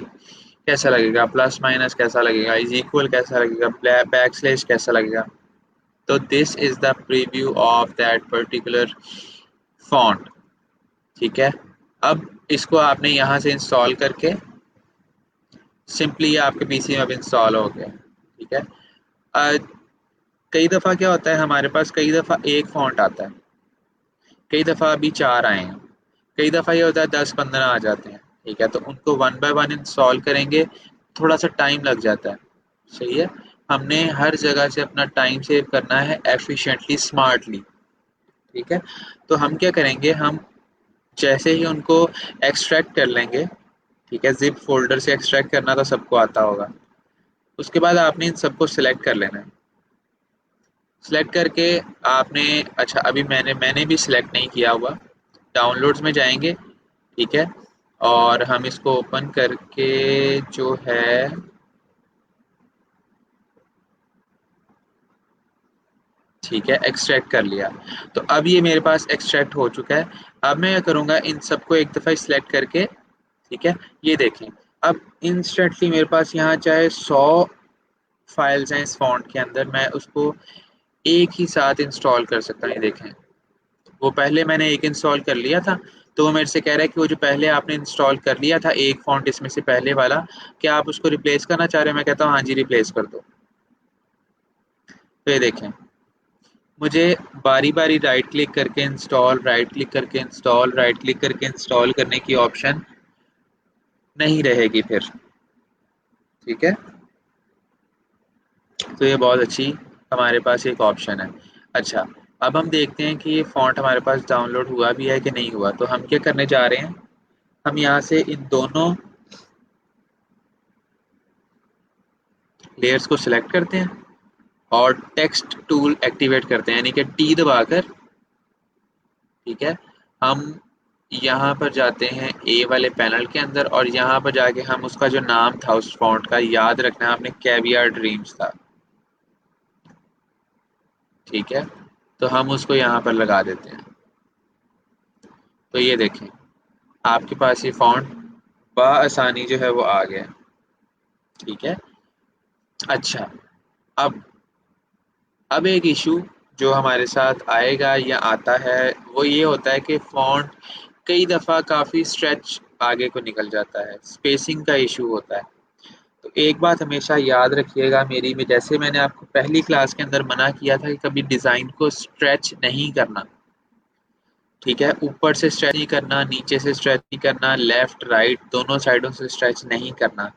[SPEAKER 1] कैसा लगेगा, प्लस माइनस कैसा लगेगा, इज इक्वल कैसा लगेगा, बैक स्लैश कैसा लगेगा। तो this is the preview of that particular font. ठीक है, अब इसको आपने यहाँ से इंस्टॉल करके सिंपली ये आपके पीसी में अब इंस्टॉल हो गया। ठीक है, अ, कई दफ़ा क्या होता है हमारे पास, कई दफ़ा एक फॉन्ट आता है, कई दफ़ा अभी 4 आए हैं, कई दफ़ा ये होता है 10 15 आ जाते हैं। ठीक है, तो उनको वन बाय वन इंस्टॉल करेंगे, थोड़ा सा टाइम लग जाता है। सही है, हमने हर जगह से अपना टाइम सेव करना है एफिशिएंटली, स्मार्टली। ठीक है, तो हम क्या करेंगे, हम जैसे ही उनको एक्सट्रैक्ट कर लेंगे, ठीक है, जिप फोल्डर से एक्सट्रैक्ट करना तो सबको आता होगा। उसके बाद आपने इन सबको सिलेक्ट कर लेना है। सिलेक्ट करके आपने, अच्छा अभी मैंने भी सिलेक्ट नहीं किया हुआ, डाउनलोड्स में जाएंगे। ठीक है, और हम इसको ओपन करके जो है, ठीक है, एक्सट्रैक्ट कर लिया। तो अब ये मेरे पास एक्सट्रैक्ट हो चुका है। अब मैं क्या करूँगा, इन सबको एक दफ़ा सिलेक्ट करके, ठीक है, ये देखें, अब इंस्टेंटली मेरे पास यहाँ चाहे 100 फाइल्स हैं इस फॉन्ट के अंदर, मैं उसको एक ही साथ इंस्टॉल कर सकता हूँ। ये देखें, वो पहले मैंने एक इंस्टॉल कर लिया था, तो वो मेरे से कह रहा है कि वो जो पहले आपने इंस्टॉल कर लिया था एक फॉन्ट इसमें से पहले वाला, क्या आप उसको रिप्लेस करना चाह रहे हो। मैं कहता हूँ हाँ जी, रिप्लेस कर दो। तो ये देखें, मुझे बारी बारी राइट क्लिक करके इंस्टॉल, राइट क्लिक करके इंस्टॉल, राइट क्लिक करके इंस्टॉल करने की ऑप्शन नहीं रहेगी फिर। ठीक है, तो ये बहुत अच्छी हमारे पास एक ऑप्शन है। अच्छा, अब हम देखते हैं कि ये फॉन्ट हमारे पास डाउनलोड हुआ भी है कि नहीं हुआ। तो हम क्या करने जा रहे हैं, हम यहाँ से इन दोनों लेयर्स को सिलेक्ट करते हैं और टेक्स्ट टूल एक्टिवेट करते हैं, यानी कि टी दबाकर। ठीक है, हम यहाँ पर जाते हैं ए वाले पैनल के अंदर, और यहाँ पर जाके हम उसका जो नाम था उस फॉन्ट का, याद रखना है आपने, कैवियर ड्रीम्स था। ठीक है, तो हम उसको यहाँ पर लगा देते हैं। तो ये देखें, आपके पास ये फॉन्ट बआसानी जो है वो आ गया। ठीक है, अच्छा, अब अब एक इशू जो हमारे साथ आएगा या आता है वो ये होता है कि फॉन्ट कई दफ़ा काफ़ी स्ट्रेच आगे को निकल जाता है, स्पेसिंग का इशू होता है। तो एक बात हमेशा याद रखिएगा मेरी में, जैसे मैंने आपको पहली क्लास के अंदर मना किया था कि कभी डिज़ाइन को स्ट्रेच नहीं करना। ठीक है, ऊपर से स्ट्रेच नहीं करना, नीचे से स्ट्रेच नहीं करना, लेफ्ट राइट दोनों साइडों से स्ट्रेच नहीं करना।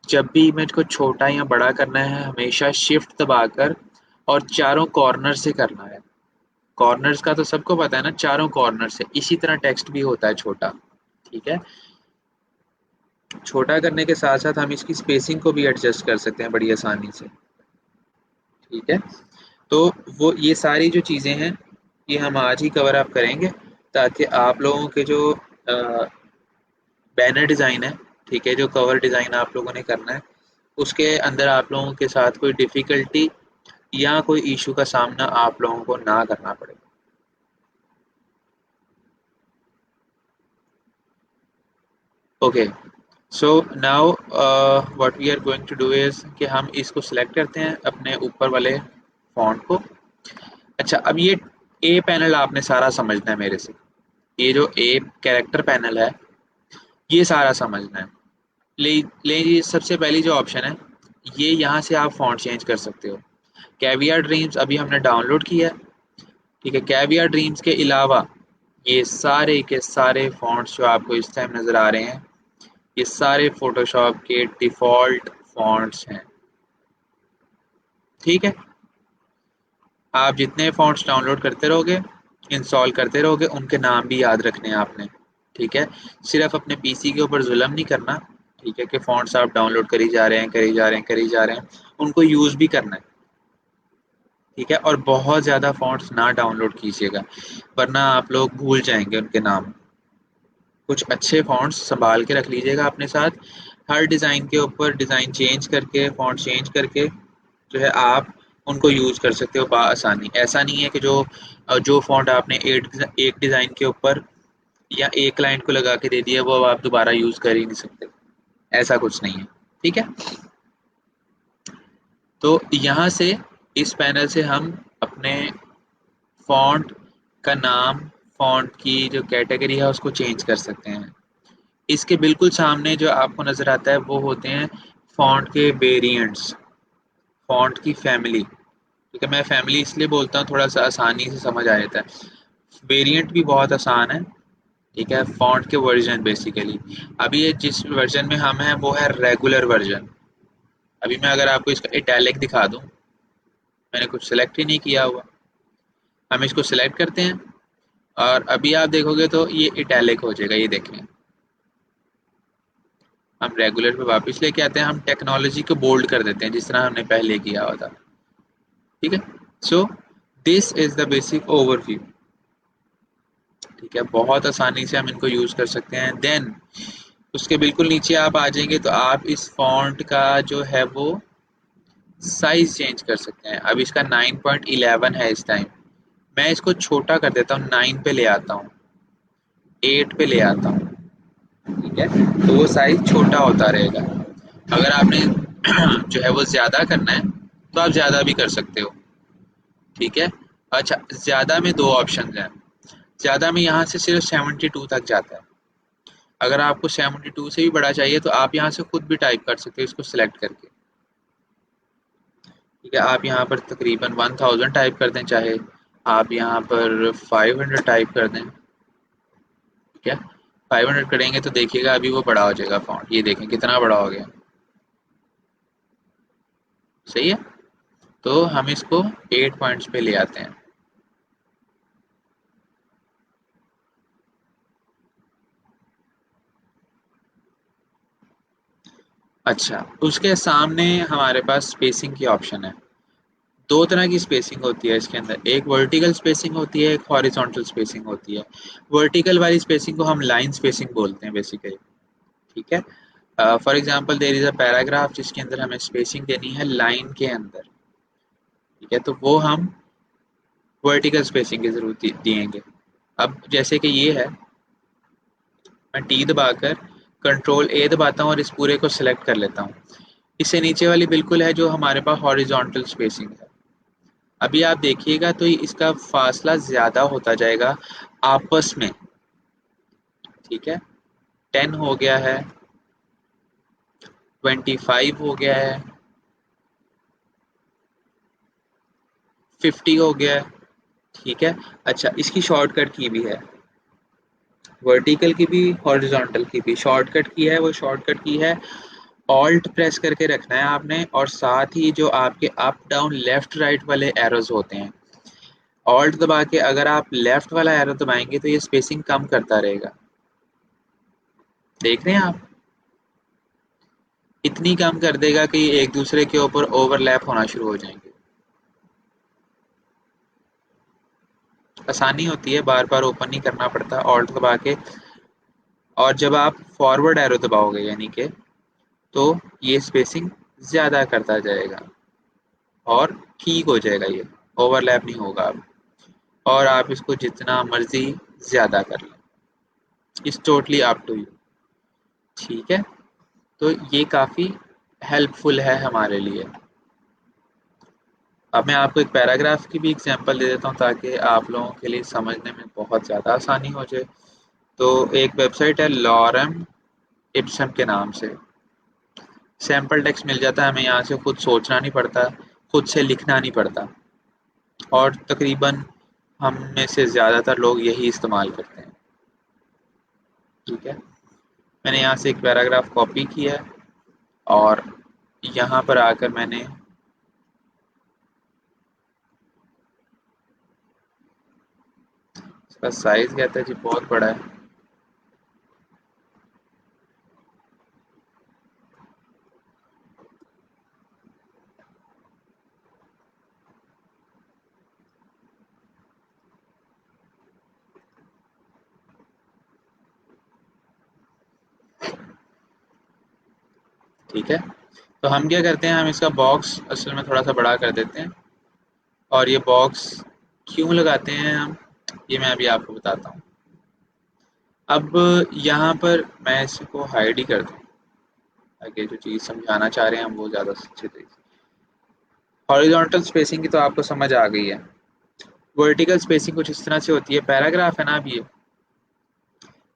[SPEAKER 1] जब भी इमेज को छोटा या बड़ा करना है हमेशा शिफ्ट दबाकर और चारों कॉर्नर से करना है। कॉर्नर्स का तो सबको पता है ना, चारों कॉर्नर से। इसी तरह टेक्स्ट भी होता है छोटा, ठीक है। छोटा करने के साथ साथ हम इसकी स्पेसिंग को भी एडजस्ट कर सकते हैं बड़ी आसानी से, ठीक है। तो वो ये सारी जो चीज़ें हैं ये हम आज ही कवर अप करेंगे, ताकि आप लोगों के जो बैनर डिज़ाइन है, ठीक है, जो कवर डिज़ाइन आप लोगों ने करना है उसके अंदर आप लोगों के साथ कोई डिफ़िकल्टी या कोई इशू का सामना आप लोगों को ना करना पड़े। Okay, so now what we are going to do is कि हम इसको सिलेक्ट करते हैं अपने ऊपर वाले फॉन्ट को। अच्छा, अब ये ए पैनल आपने सारा समझना है मेरे से। ये जो ए कैरेक्टर पैनल है ये सारा समझना है। ले ले ये सबसे पहली जो ऑप्शन है, ये यहाँ से आप फॉन्ट चेंज कर सकते हो। कैवियर ड्रीम्स अभी हमने डाउनलोड किया है, ठीक है। कैवियर ड्रीम्स के अलावा ये सारे के सारे फॉन्ट्स जो आपको इस टाइम नज़र आ रहे हैं ये सारे फोटोशॉप के डिफ़ॉल्ट फॉन्ट्स हैं, ठीक है। आप जितने फॉन्ट्स डाउनलोड करते रहोगे, इंस्टॉल करते रहोगे, उनके नाम भी याद रखने हैं आपने, ठीक है। सिर्फ अपने पीसी के ऊपर जुल्म नहीं करना, ठीक है, कि फॉन्ट्स आप डाउनलोड करी जा रहे हैं करी जा रहे हैं करी जा रहे हैं, उनको यूज़ भी करना है, ठीक है। और बहुत ज़्यादा फॉन्ट्स ना डाउनलोड कीजिएगा वरना आप लोग भूल जाएंगे उनके नाम। कुछ अच्छे फॉन्ट्स संभाल के रख लीजिएगा अपने साथ। हर डिज़ाइन के ऊपर डिज़ाइन चेंज करके फॉन्ट चेंज करके जो है आप उनको यूज़ कर सकते हो बआसानी। ऐसा नहीं है कि जो फॉन्ट आपने एक डिज़ाइन के ऊपर या एक क्लाइंट को लगा के दे दिया वो अब आप दोबारा यूज़ कर ही नहीं सकते, ऐसा कुछ नहीं है, ठीक है। तो यहाँ से इस पैनल से हम अपने फॉन्ट का नाम, फॉन्ट की जो कैटेगरी है उसको चेंज कर सकते हैं। इसके बिल्कुल सामने जो आपको नज़र आता है वो होते हैं फॉन्ट के वेरिएंट्स, फॉन्ट की फैमिली, ठीक है। मैं फैमिली इसलिए बोलता हूँ थोड़ा सा आसानी से समझ आ जाता है। वेरिएंट भी बहुत आसान है, ठीक है। फॉन्ट के वर्जन बेसिकली अभी ये जिस वर्जन में हम हैं वो है रेगुलर वर्जन। अभी मैं अगर आपको इसका इटैलिक दिखा दूँ, मैंने कुछ सेलेक्ट ही नहीं किया हुआ, हम इसको सिलेक्ट करते हैं और अभी आप देखोगे तो ये इटैलिक हो जाएगा, ये देखें। हम रेगुलर पे वापस लेके आते हैं, हम टेक्नोलॉजी को बोल्ड कर देते हैं जिस तरह हमने पहले किया हुआ था, ठीक है। So this is the basic overview, ठीक है। बहुत आसानी से हम इनको यूज़ कर सकते हैं। देन उसके बिल्कुल नीचे आप आ जाएंगे तो आप इस फॉन्ट का जो है वो साइज चेंज कर सकते हैं। अब इसका 9.11 है इस टाइम, मैं इसको छोटा कर देता हूँ, 9 पे ले आता हूँ, 8 पे ले आता हूँ, ठीक है। तो वो साइज छोटा होता रहेगा। अगर आपने जो है वो ज़्यादा करना है तो आप ज़्यादा भी कर सकते हो, ठीक है। अच्छा, ज़्यादा में दो ऑप्शन हैं। ज़्यादा में यहाँ से सिर्फ 72 तक जाता है। अगर आपको 72 से भी बड़ा चाहिए तो आप यहाँ से खुद भी टाइप कर सकते हो इसको सिलेक्ट करके, ठीक है। आप यहाँ पर तकरीबन 1000 टाइप कर दें, चाहे आप यहाँ पर 500 टाइप कर दें, ठीक है। 500 करेंगे तो देखिएगा अभी वो बड़ा हो जाएगा फॉन्ट, ये देखें कितना बड़ा हो गया, सही है। तो हम इसको 8 पॉइंट्स पे ले आते हैं। अच्छा, उसके सामने हमारे पास स्पेसिंग की ऑप्शन है। दो तरह की स्पेसिंग होती है इसके अंदर, एक वर्टिकल स्पेसिंग होती है, एक हॉरिजॉन्टल स्पेसिंग होती है। वर्टिकल वाली स्पेसिंग को हम लाइन स्पेसिंग बोलते हैं बेसिकली, ठीक है। For example there is a paragraph जिसके अंदर हमें स्पेसिंग देनी है लाइन के अंदर, ठीक है, तो वो हम वर्टिकल स्पेसिंग की जरूरत दिएंगे। अब जैसे कि ये है, मैं टी दबाकर कंट्रोल ए दबाता हूँ और इस पूरे को सिलेक्ट कर लेता हूँ। इससे नीचे वाली बिल्कुल है जो हमारे पास हॉरिजॉन्टल स्पेसिंग है। अभी आप देखिएगा तो इसका फासला ज़्यादा होता जाएगा आपस में, ठीक है। 10 हो गया है, 25 हो गया है, 50 हो गया है, ठीक है। अच्छा, इसकी शॉर्टकट की भी है, वर्टिकल की भी हॉरिजॉन्टल की भी शॉर्टकट की है। वो शॉर्टकट की है ऑल्ट प्रेस करके रखना है आपने, और साथ ही जो आपके अप डाउन लेफ्ट राइट वाले एरोज होते हैं, ऑल्ट दबा के अगर आप लेफ्ट वाला एरो दबाएंगे तो ये स्पेसिंग कम करता रहेगा। देख रहे हैं आप, इतनी कम कर देगा कि एक दूसरे के ऊपर ओवरलैप होना शुरू हो जाएंगे। आसानी होती है, बार बार ओपन नहीं करना पड़ता ऑल्ट दबा के। और जब आप फॉरवर्ड एरो दबाओगे यानी कि, तो ये स्पेसिंग ज़्यादा करता जाएगा और ठीक हो जाएगा, ये ओवरलैप नहीं होगा अब। और आप इसको जितना मर्जी ज़्यादा कर लें, it's totally up to you. ठीक है, तो ये काफ़ी हेल्पफुल है हमारे लिए। अब मैं आपको एक पैराग्राफ की भी एग्जांपल दे देता हूँ ताकि आप लोगों के लिए समझने में बहुत ज़्यादा आसानी हो जाए। तो एक वेबसाइट है लॉरेम इप्सन के नाम से, सैम्पल टेक्स्ट मिल जाता है हमें यहाँ से, खुद सोचना नहीं पड़ता, खुद से लिखना नहीं पड़ता, और तकरीबन हम में से ज़्यादातर लोग यही इस्तेमाल करते हैं। ठीक है, मैंने यहाँ से एक पैराग्राफ कॉपी किया है और यहाँ पर आकर मैंने इसका साइज़ कहता है जी बहुत बड़ा है। ठीक है, तो हम क्या करते हैं, हम इसका बॉक्स असल में थोड़ा सा बड़ा कर देते हैं। और ये बॉक्स क्यों लगाते हैं हम, ये मैं अभी आपको बताता हूँ। अब यहाँ पर मैं इसको हाइड ही कर दूँ ताकि जो चीज़ समझाना चाह रहे हैं हम वो ज़्यादा अच्छे तरीके से। हॉरिजॉन्टल स्पेसिंग की तो आपको समझ आ गई है। वर्टिकल स्पेसिंग कुछ इस तरह से होती है, पैराग्राफ है ना अभी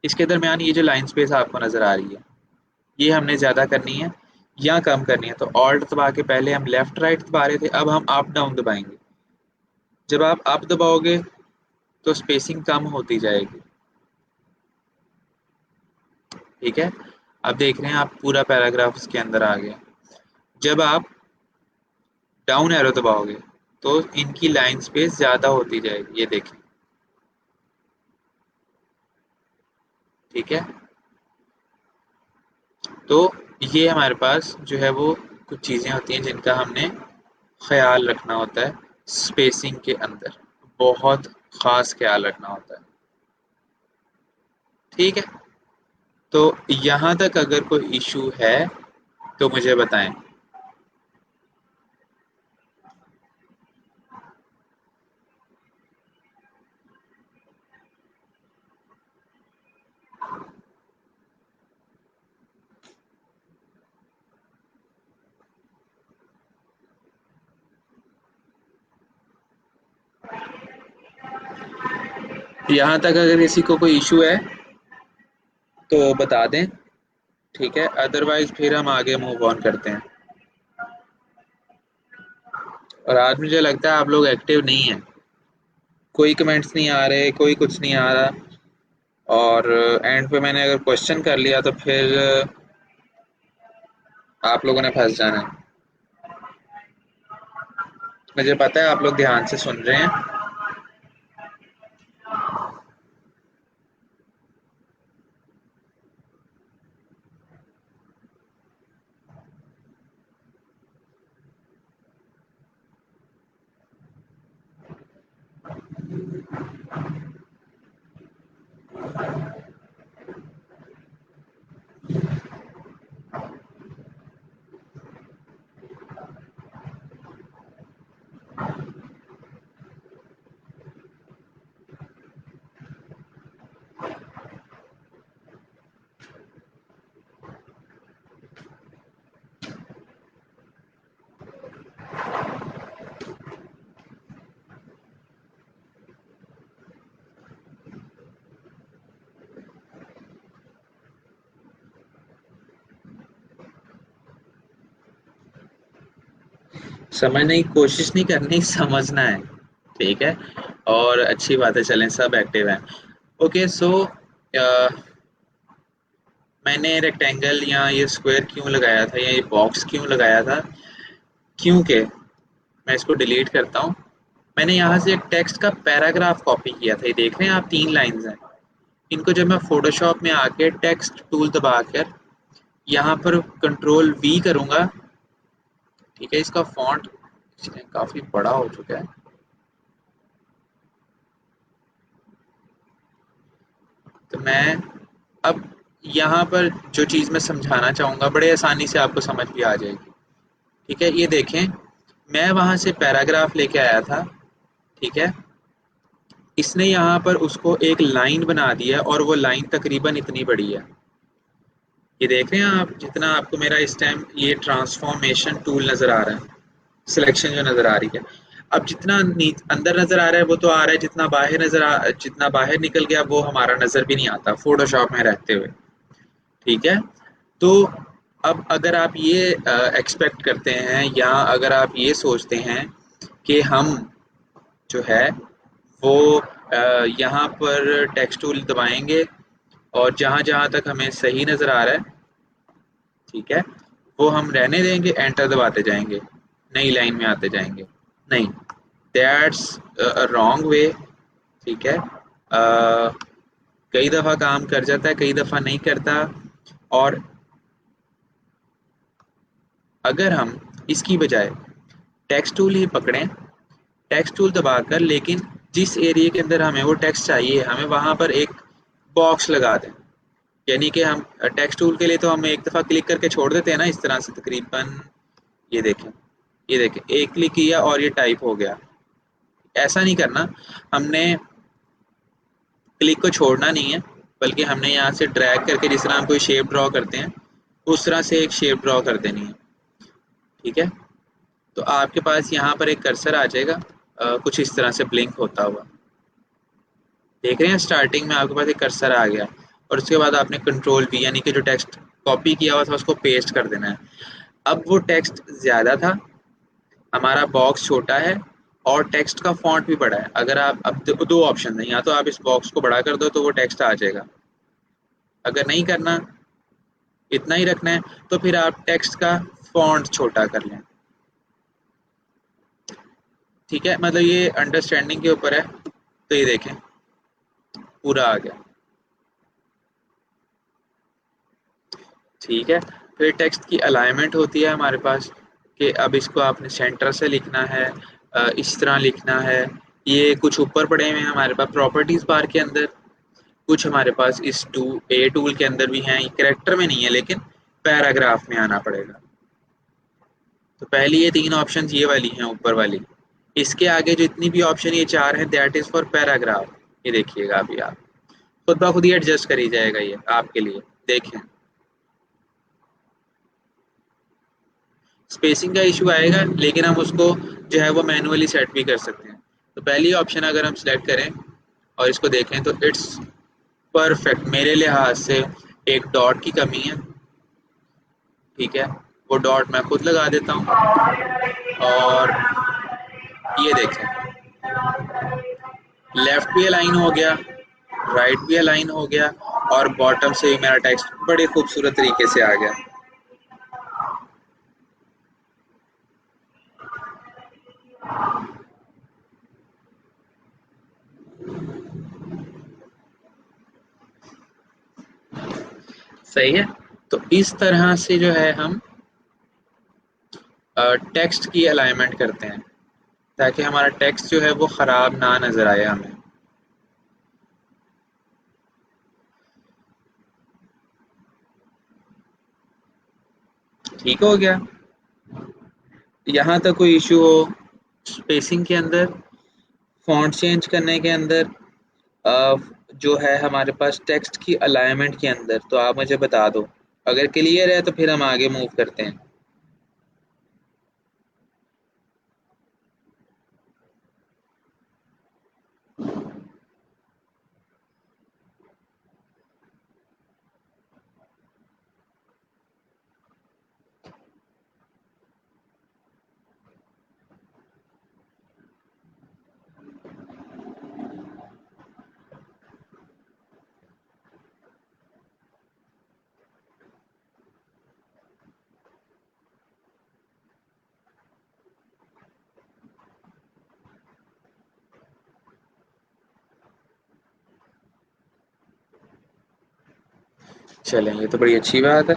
[SPEAKER 1] इसके दरमियान ये जो लाइन स्पेस आपको नज़र आ रही है, ये हमने ज़्यादा करनी है या कम करनी है। तो ऑल्ट दबा के पहले हम लेफ्ट राइट दबा रहे थे, अब हम अप डाउन दबाएंगे। जब आप अप दबाओगे तो स्पेसिंग कम होती जाएगी। ठीक है, अब देख रहे हैं आप पूरा पैराग्राफ इसके अंदर आ गया। जब आप डाउन एरो दबाओगे तो इनकी लाइन स्पेस ज़्यादा होती जाएगी, ये देखें। ठीक है, तो ये हमारे पास जो है वो कुछ चीज़ें होती हैं जिनका हमने ख्याल रखना होता है स्पेसिंग के अंदर, बहुत ख़ास ख्याल रखना होता है। ठीक है, तो यहाँ तक अगर कोई इशू है तो मुझे बताएं। यहाँ तक अगर किसी को कोई इशू है तो बता दें। ठीक है, अदरवाइज फिर हम आगे मूव ऑन करते हैं। और आज मुझे लगता है आप लोग एक्टिव नहीं हैं, कोई कमेंट्स नहीं आ रहे, कोई कुछ नहीं आ रहा। और एंड पे मैंने अगर क्वेश्चन कर लिया तो फिर आप लोगों ने फंस जाना है। मुझे पता है आप लोग ध्यान से सुन रहे हैं। समझने की कोशिश नहीं करनी, समझना है। ठीक है, और अच्छी बात है, चलें सब एक्टिव हैं। ओके, सो मैंने रेक्टेंगल या ये स्क्वायर क्यों लगाया था या ये बॉक्स क्यों लगाया था, क्योंकि मैं इसको डिलीट करता हूँ। मैंने यहाँ से एक टेक्स्ट का पैराग्राफ कॉपी किया था, ये देख रहे हैं आप, 3 लाइंस हैं। इनको जब मैं फोटोशॉप में आके टेक्स्ट टूल दबाकर यहाँ पर कंट्रोल वी करूँगा, ठीक है, इसका फॉन्ट काफ़ी बड़ा हो चुका है, तो मैं अब यहाँ पर जो चीज़ मैं समझाना चाहूँगा बड़े आसानी से आपको समझ भी आ जाएगी। ठीक है, ये देखें, मैं वहाँ से पैराग्राफ लेके आया था, ठीक है, इसने यहाँ पर उसको एक लाइन बना दिया और वो लाइन तकरीबन इतनी बड़ी है। ये देख रहे हैं आप, जितना आपको मेरा इस टाइम ये ट्रांसफॉर्मेशन टूल नज़र आ रहा है, सिलेक्शन जो नज़र आ रही है, अब जितना अंदर नज़र आ रहा है वो तो आ रहा है, जितना बाहर निकल गया वो हमारा नज़र भी नहीं आता फोटोशॉप में रहते हुए। ठीक है, तो अब अगर आप ये एक्सपेक्ट करते हैं या अगर आप ये सोचते हैं कि हम जो है वो यहाँ पर टेक्स्ट टूल दबाएंगे और जहाँ जहाँ तक हमें सही नज़र आ रहा है, ठीक है, वो हम रहने देंगे, एंटर दबाते जाएंगे, नई लाइन में आते जाएंगे। नहीं, दैट्स रॉन्ग वे। ठीक है, कई दफ़ा काम कर जाता है, कई दफ़ा नहीं करता। और अगर हम इसकी बजाय टेक्स्ट टूल ही पकड़ें, टेक्स्ट टूल दबाकर, लेकिन जिस एरिया के अंदर हमें वो टेक्स्ट चाहिए हमें वहां पर एक बॉक्स लगा दें, यानी कि हम टेक्स्ट टूल के लिए तो हम एक दफ़ा क्लिक करके छोड़ देते हैं ना, इस तरह से तकरीबन। ये देखें, ये देखें, एक क्लिक किया और ये टाइप हो गया। ऐसा नहीं करना, हमने क्लिक को छोड़ना नहीं है, बल्कि हमने यहाँ से ड्रैग करके जिस तरह हम कोई शेप ड्रॉ करते हैं उस तरह से एक शेप ड्रॉ कर देनी है। ठीक है, तो आपके पास यहाँ पर एक कर्सर आ जाएगा, कुछ इस तरह से ब्लिंक होता हुआ, देख रहे हैं, स्टार्टिंग में आपके पास एक कर्सर आ गया और उसके बाद आपने कंट्रोल वी, यानी कि जो टेक्स्ट कॉपी किया हुआ था उसको पेस्ट कर देना है। अब वो टेक्स्ट ज़्यादा था, हमारा बॉक्स छोटा है और टेक्स्ट का फॉन्ट भी बड़ा है। अगर आप अब दो ऑप्शन है, या तो आप इस बॉक्स को बड़ा कर दो तो वो टेक्स्ट आ जाएगा, अगर नहीं करना, इतना ही रखना है, तो फिर आप टेक्स्ट का फॉन्ट छोटा कर लें। ठीक है, मतलब ये अंडरस्टैंडिंग के ऊपर है। तो ये देखें, पूरा आ गया। ठीक है, फिर टेक्स्ट की अलाइनमेंट होती है हमारे पास, कि अब इसको आपने सेंटर से लिखना है, इस तरह लिखना है। ये कुछ ऊपर पड़े हुए हैं हमारे पास प्रॉपर्टीज बार के अंदर, कुछ हमारे पास इस ए टूल के अंदर भी हैं, कैरेक्टर में नहीं है लेकिन पैराग्राफ में आना पड़ेगा। तो पहली ये 3 ऑप्शन ये वाली हैं ऊपर वाली, इसके आगे जो इतनी भी ऑप्शन ये 4 हैं दैट इज फॉर पैराग्राफ। ये देखिएगा, अभी आप खुद ब खुद ही एडजस्ट करी जाएगा ये आपके लिए। देखें, स्पेसिंग का इशू आएगा लेकिन हम उसको जो है वो मैनुअली सेट भी कर सकते हैं। तो पहली ऑप्शन अगर हम सिलेक्ट करें और इसको देखें तो इट्स परफेक्ट मेरे लिहाज से। एक डॉट की कमी है, ठीक है, वो डॉट मैं खुद लगा देता हूँ। और ये देखें, लेफ्ट भी अलाइन हो गया, राइट भी अलाइन हो गया और बॉटम से भी मेरा टेक्स्ट बड़े खूबसूरत तरीके से आ गया। सही है, तो इस तरह से जो है हम टेक्स्ट की अलाइनमेंट करते हैं ताकि हमारा टेक्स्ट जो है वो ख़राब ना नज़र आए हमें। ठीक हो गया, यहाँ तक कोई इशू हो स्पेसिंग के अंदर, फॉन्ट चेंज करने के अंदर, अ, जो है हमारे पास टेक्स्ट की अलाइनमेंट के अंदर, तो आप मुझे बता दो। अगर क्लियर है तो फिर हम आगे मूव करते हैं। चलें, ये तो बड़ी अच्छी बात है।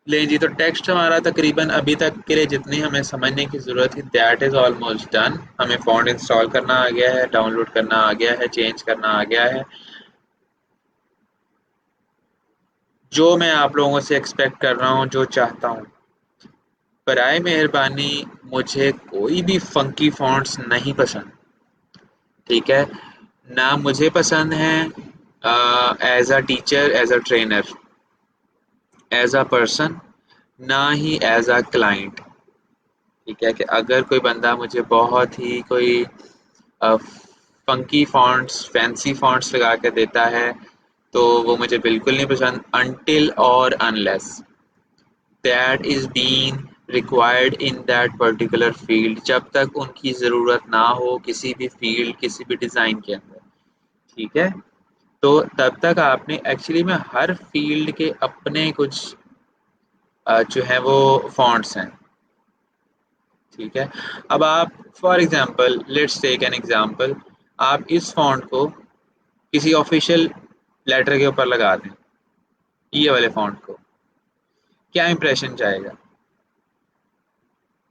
[SPEAKER 1] लें जी, तो टेक्स्ट हमारा तकरीबन अभी तक के लिए जितनी हमें समझने की ज़रूरत थी दैट इज़ ऑलमोस्ट डन। हमें फ़ॉन्ट इंस्टॉल करना आ गया है, डाउनलोड करना आ गया है, चेंज करना आ गया है। जो मैं आप लोगों से एक्सपेक्ट कर रहा हूँ, जो चाहता हूँ, बराए मेहरबानी मुझे कोई भी फंकी फ़ॉन्ट्स नहीं पसंद, ठीक है? ना मुझे पसंद है as a teacher, as a trainer, as a person, ना ही एज अ क्लाइंट। ठीक है, कि अगर कोई बंदा मुझे बहुत ही कोई फंकी फॉन्ट्स, फैंसी फॉन्ट्स लगा के देता है तो वो मुझे बिल्कुल नहीं पसंद, अनटिल और unless that is been required in that particular field. जब तक उनकी ज़रूरत ना हो किसी भी फील्ड, किसी भी डिज़ाइन के अंदर, ठीक है, तो तब तक आपने एक्चुअली में हर फील्ड के अपने कुछ जो है वो फॉन्ट्स हैं। ठीक है, अब आप for example, let's take an example, आप इस फॉन्ट को किसी ऑफिशियल लेटर के ऊपर लगा दें, ये वाले फॉन्ट को, क्या इंप्रेशन जाएगा?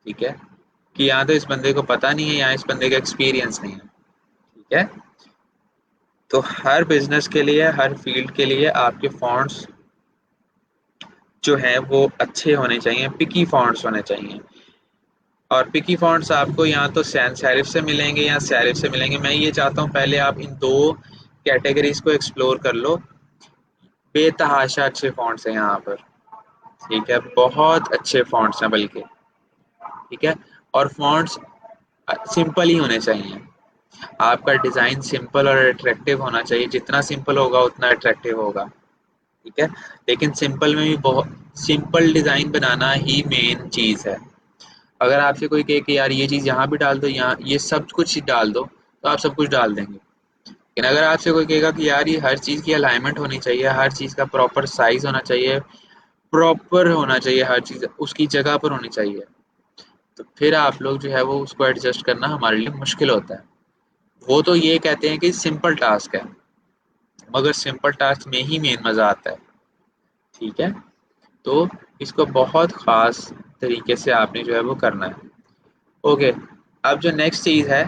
[SPEAKER 1] ठीक है, कि यहाँ तो इस बंदे को पता नहीं है, यहाँ इस बंदे का एक्सपीरियंस नहीं है। ठीक है, तो हर बिजनेस के लिए, हर फील्ड के लिए आपके फॉन्ट्स जो हैं वो अच्छे होने चाहिए, पिकी फॉन्ट्स होने चाहिए। और पिकी फॉन्ट्स आपको यहाँ तो सैन सेरिफ से मिलेंगे या सेरिफ से मिलेंगे। मैं ये चाहता हूँ पहले आप इन दो कैटेगरीज को एक्सप्लोर कर लो। बेतहाशा अच्छे फॉन्ट्स हैं यहाँ पर, ठीक है, बहुत अच्छे फॉन्ट्स हैं बल्कि। ठीक है, और फॉन्ट्स सिंपल ही होने चाहिए। आपका डिज़ाइन सिंपल और अट्रैक्टिव होना चाहिए, जितना सिंपल होगा उतना अट्रैक्टिव होगा। ठीक है, लेकिन सिंपल में भी बहुत सिंपल डिज़ाइन बनाना ही मेन चीज़ है। अगर आपसे कोई कहे कि यार ये चीज़ यहाँ भी डाल दो, यहाँ ये सब कुछ डाल दो, तो आप सब कुछ डाल देंगे। लेकिन अगर आपसे कोई कहेगा कि यार ये हर चीज़ की अलाइनमेंट होनी चाहिए, हर चीज़ का प्रॉपर साइज होना चाहिए, प्रॉपर होना चाहिए, हर चीज़ उसकी जगह पर होनी चाहिए, तो फिर आप लोग जो है वो उसको एडजस्ट करना हमारे लिए मुश्किल होता है। वो तो ये कहते हैं कि सिंपल टास्क है, मगर सिंपल टास्क में ही मेन मज़ा आता है। ठीक है, तो इसको बहुत ख़ास तरीके से आपने जो है वो करना है। ओके, अब जो नेक्स्ट चीज़ है,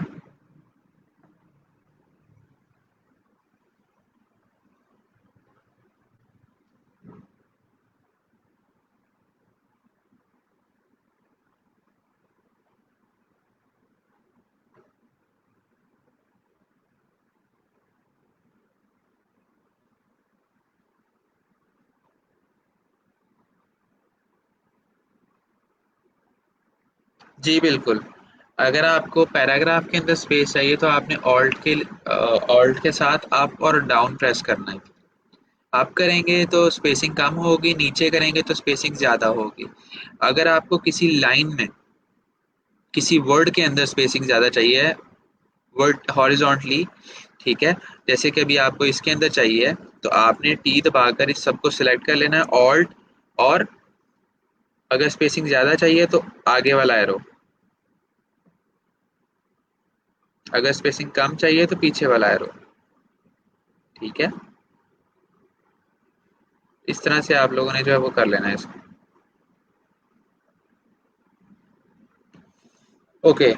[SPEAKER 1] जी बिल्कुल, अगर आपको पैराग्राफ के अंदर स्पेस चाहिए तो आपने ऑल्ट के साथ अप और डाउन प्रेस करना है। अप करेंगे तो स्पेसिंग कम होगी, नीचे करेंगे तो स्पेसिंग ज़्यादा होगी। अगर आपको किसी लाइन में, किसी वर्ड के अंदर स्पेसिंग ज़्यादा चाहिए, वर्ड हॉरिजॉन्टली, ठीक है, जैसे कि अभी आपको इसके अंदर चाहिए, तो आपने टी दबाकर इस सबको सिलेक्ट कर लेना है, ऑल्ट, और अगर स्पेसिंग ज़्यादा चाहिए तो आगे वाला एरो, अगर स्पेसिंग कम चाहिए तो पीछे वाला एरो। ठीक है, इस तरह से आप लोगों ने जो है वो कर लेना है इसको। ओके,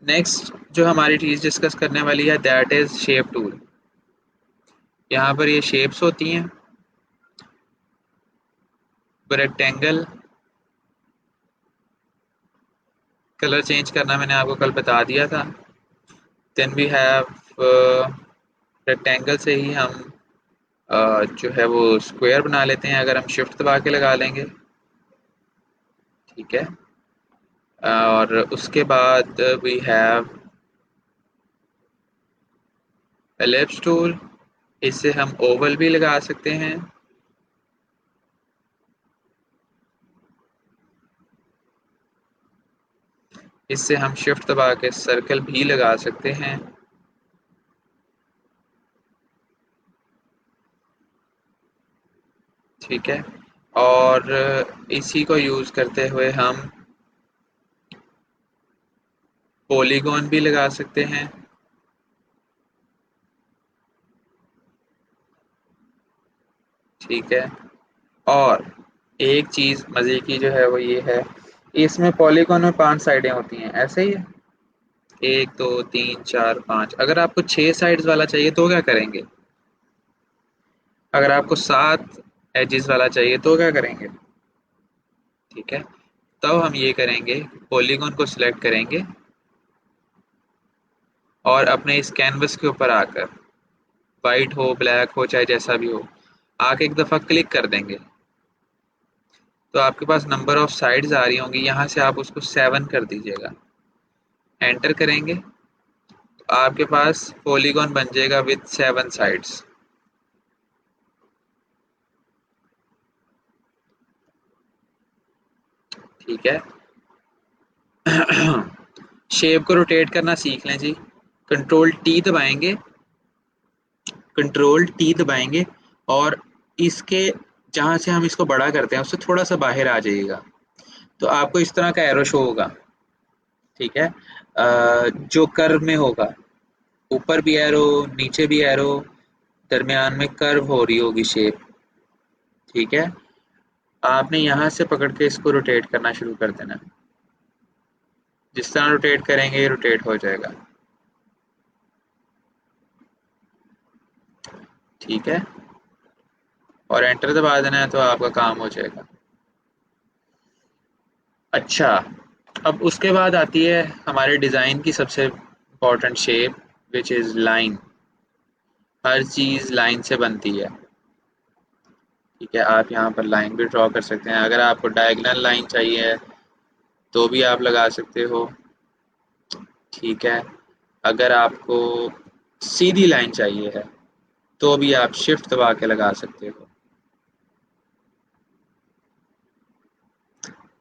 [SPEAKER 1] नेक्स्ट जो हमारी चीज़ डिस्कस करने वाली है दैट इज़ शेप टूल। यहाँ पर ये शेप्स होती हैं, रेक्टेंगल, कलर चेंज करना मैंने आपको कल बता दिया था। देन वी हैव रेक्टेंगल से ही हम जो है वो स्क्वायर बना लेते हैं अगर हम शिफ्ट दबा के लगा लेंगे। ठीक है, और उसके बाद वी हैव एलिप्स टूल, इससे हम ओवल भी लगा सकते हैं। इससे हम शिफ्ट दबा के सर्कल भी लगा सकते हैं। ठीक है, और इसी को यूज़ करते हुए हम पॉलीगॉन भी लगा सकते हैं। ठीक है। और एक चीज मजे की जो है वो ये है, इसमें पॉलीगॉन में 5 साइडें होती हैं, ऐसे ही है। 1 2 3 4 5, अगर आपको 6 साइड्स वाला चाहिए तो क्या करेंगे? अगर आपको 7 एजेस वाला चाहिए तो क्या करेंगे? ठीक है, तब हम ये करेंगे, पॉलीगॉन को सिलेक्ट करेंगे और अपने इस कैनवस के ऊपर आकर, वाइट हो ब्लैक हो चाहे जैसा भी हो, आके एक दफ़ा क्लिक कर देंगे, तो आपके पास नंबर ऑफ साइड्स आ रही होंगी, यहाँ से आप उसको 7 कर दीजिएगा। एंटर करेंगे तो आपके पास पॉलीगॉन बन जाएगा विद 7 साइड्स। ठीक है। शेप को रोटेट करना सीख लें जी। कंट्रोल टी दबाएंगे और इसके, जहां से हम इसको बड़ा करते हैं उससे थोड़ा सा बाहर आ जाइएगा, तो आपको इस तरह का एरो शो होगा। ठीक है। जो कर्व में होगा, ऊपर भी एरो, नीचे भी एरो, दरमियान में कर्व हो रही होगी शेप। ठीक है। आपने यहाँ से पकड़ के इसको रोटेट करना शुरू कर देना, जिस तरह रोटेट करेंगे ये रोटेट हो जाएगा। ठीक है। और एंटर दबा देना है तो आपका काम हो जाएगा। अच्छा, अब उसके बाद आती है हमारे डिज़ाइन की सबसे important shape, which is line. Her cheese line से बनती है। ठीक है, आप यहाँ पर लाइन भी ड्रॉ कर सकते हैं, अगर आपको डायगोनल लाइन चाहिए तो भी आप लगा सकते हो। ठीक है। अगर आपको सीधी लाइन चाहिए है तो भी आप शिफ्ट दबा के लगा सकते हो।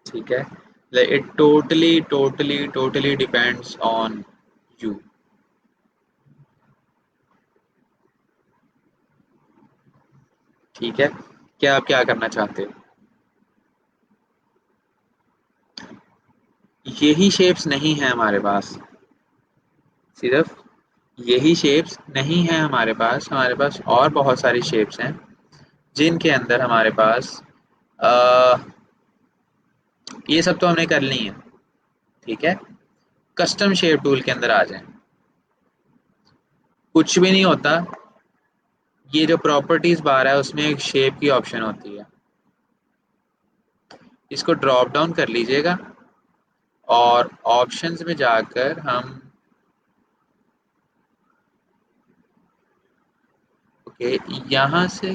[SPEAKER 1] ठीक है। It totally totally totally depends on you. ठीक है, क्या आप क्या करना चाहते हो? यही शेप्स नहीं है हमारे पास, सिर्फ यही शेप्स नहीं है हमारे पास और बहुत सारी शेप्स हैं जिनके अंदर हमारे पास आ, ये सब तो हमने कर ली है। ठीक है। कस्टम शेप टूल के अंदर आ जाएं। कुछ भी नहीं होता, ये जो प्रॉपर्टीज बार है उसमें एक शेप की ऑप्शन होती है, इसको ड्रॉप डाउन कर लीजिएगा और ऑप्शंस में जाकर हम, ओके, यहाँ से,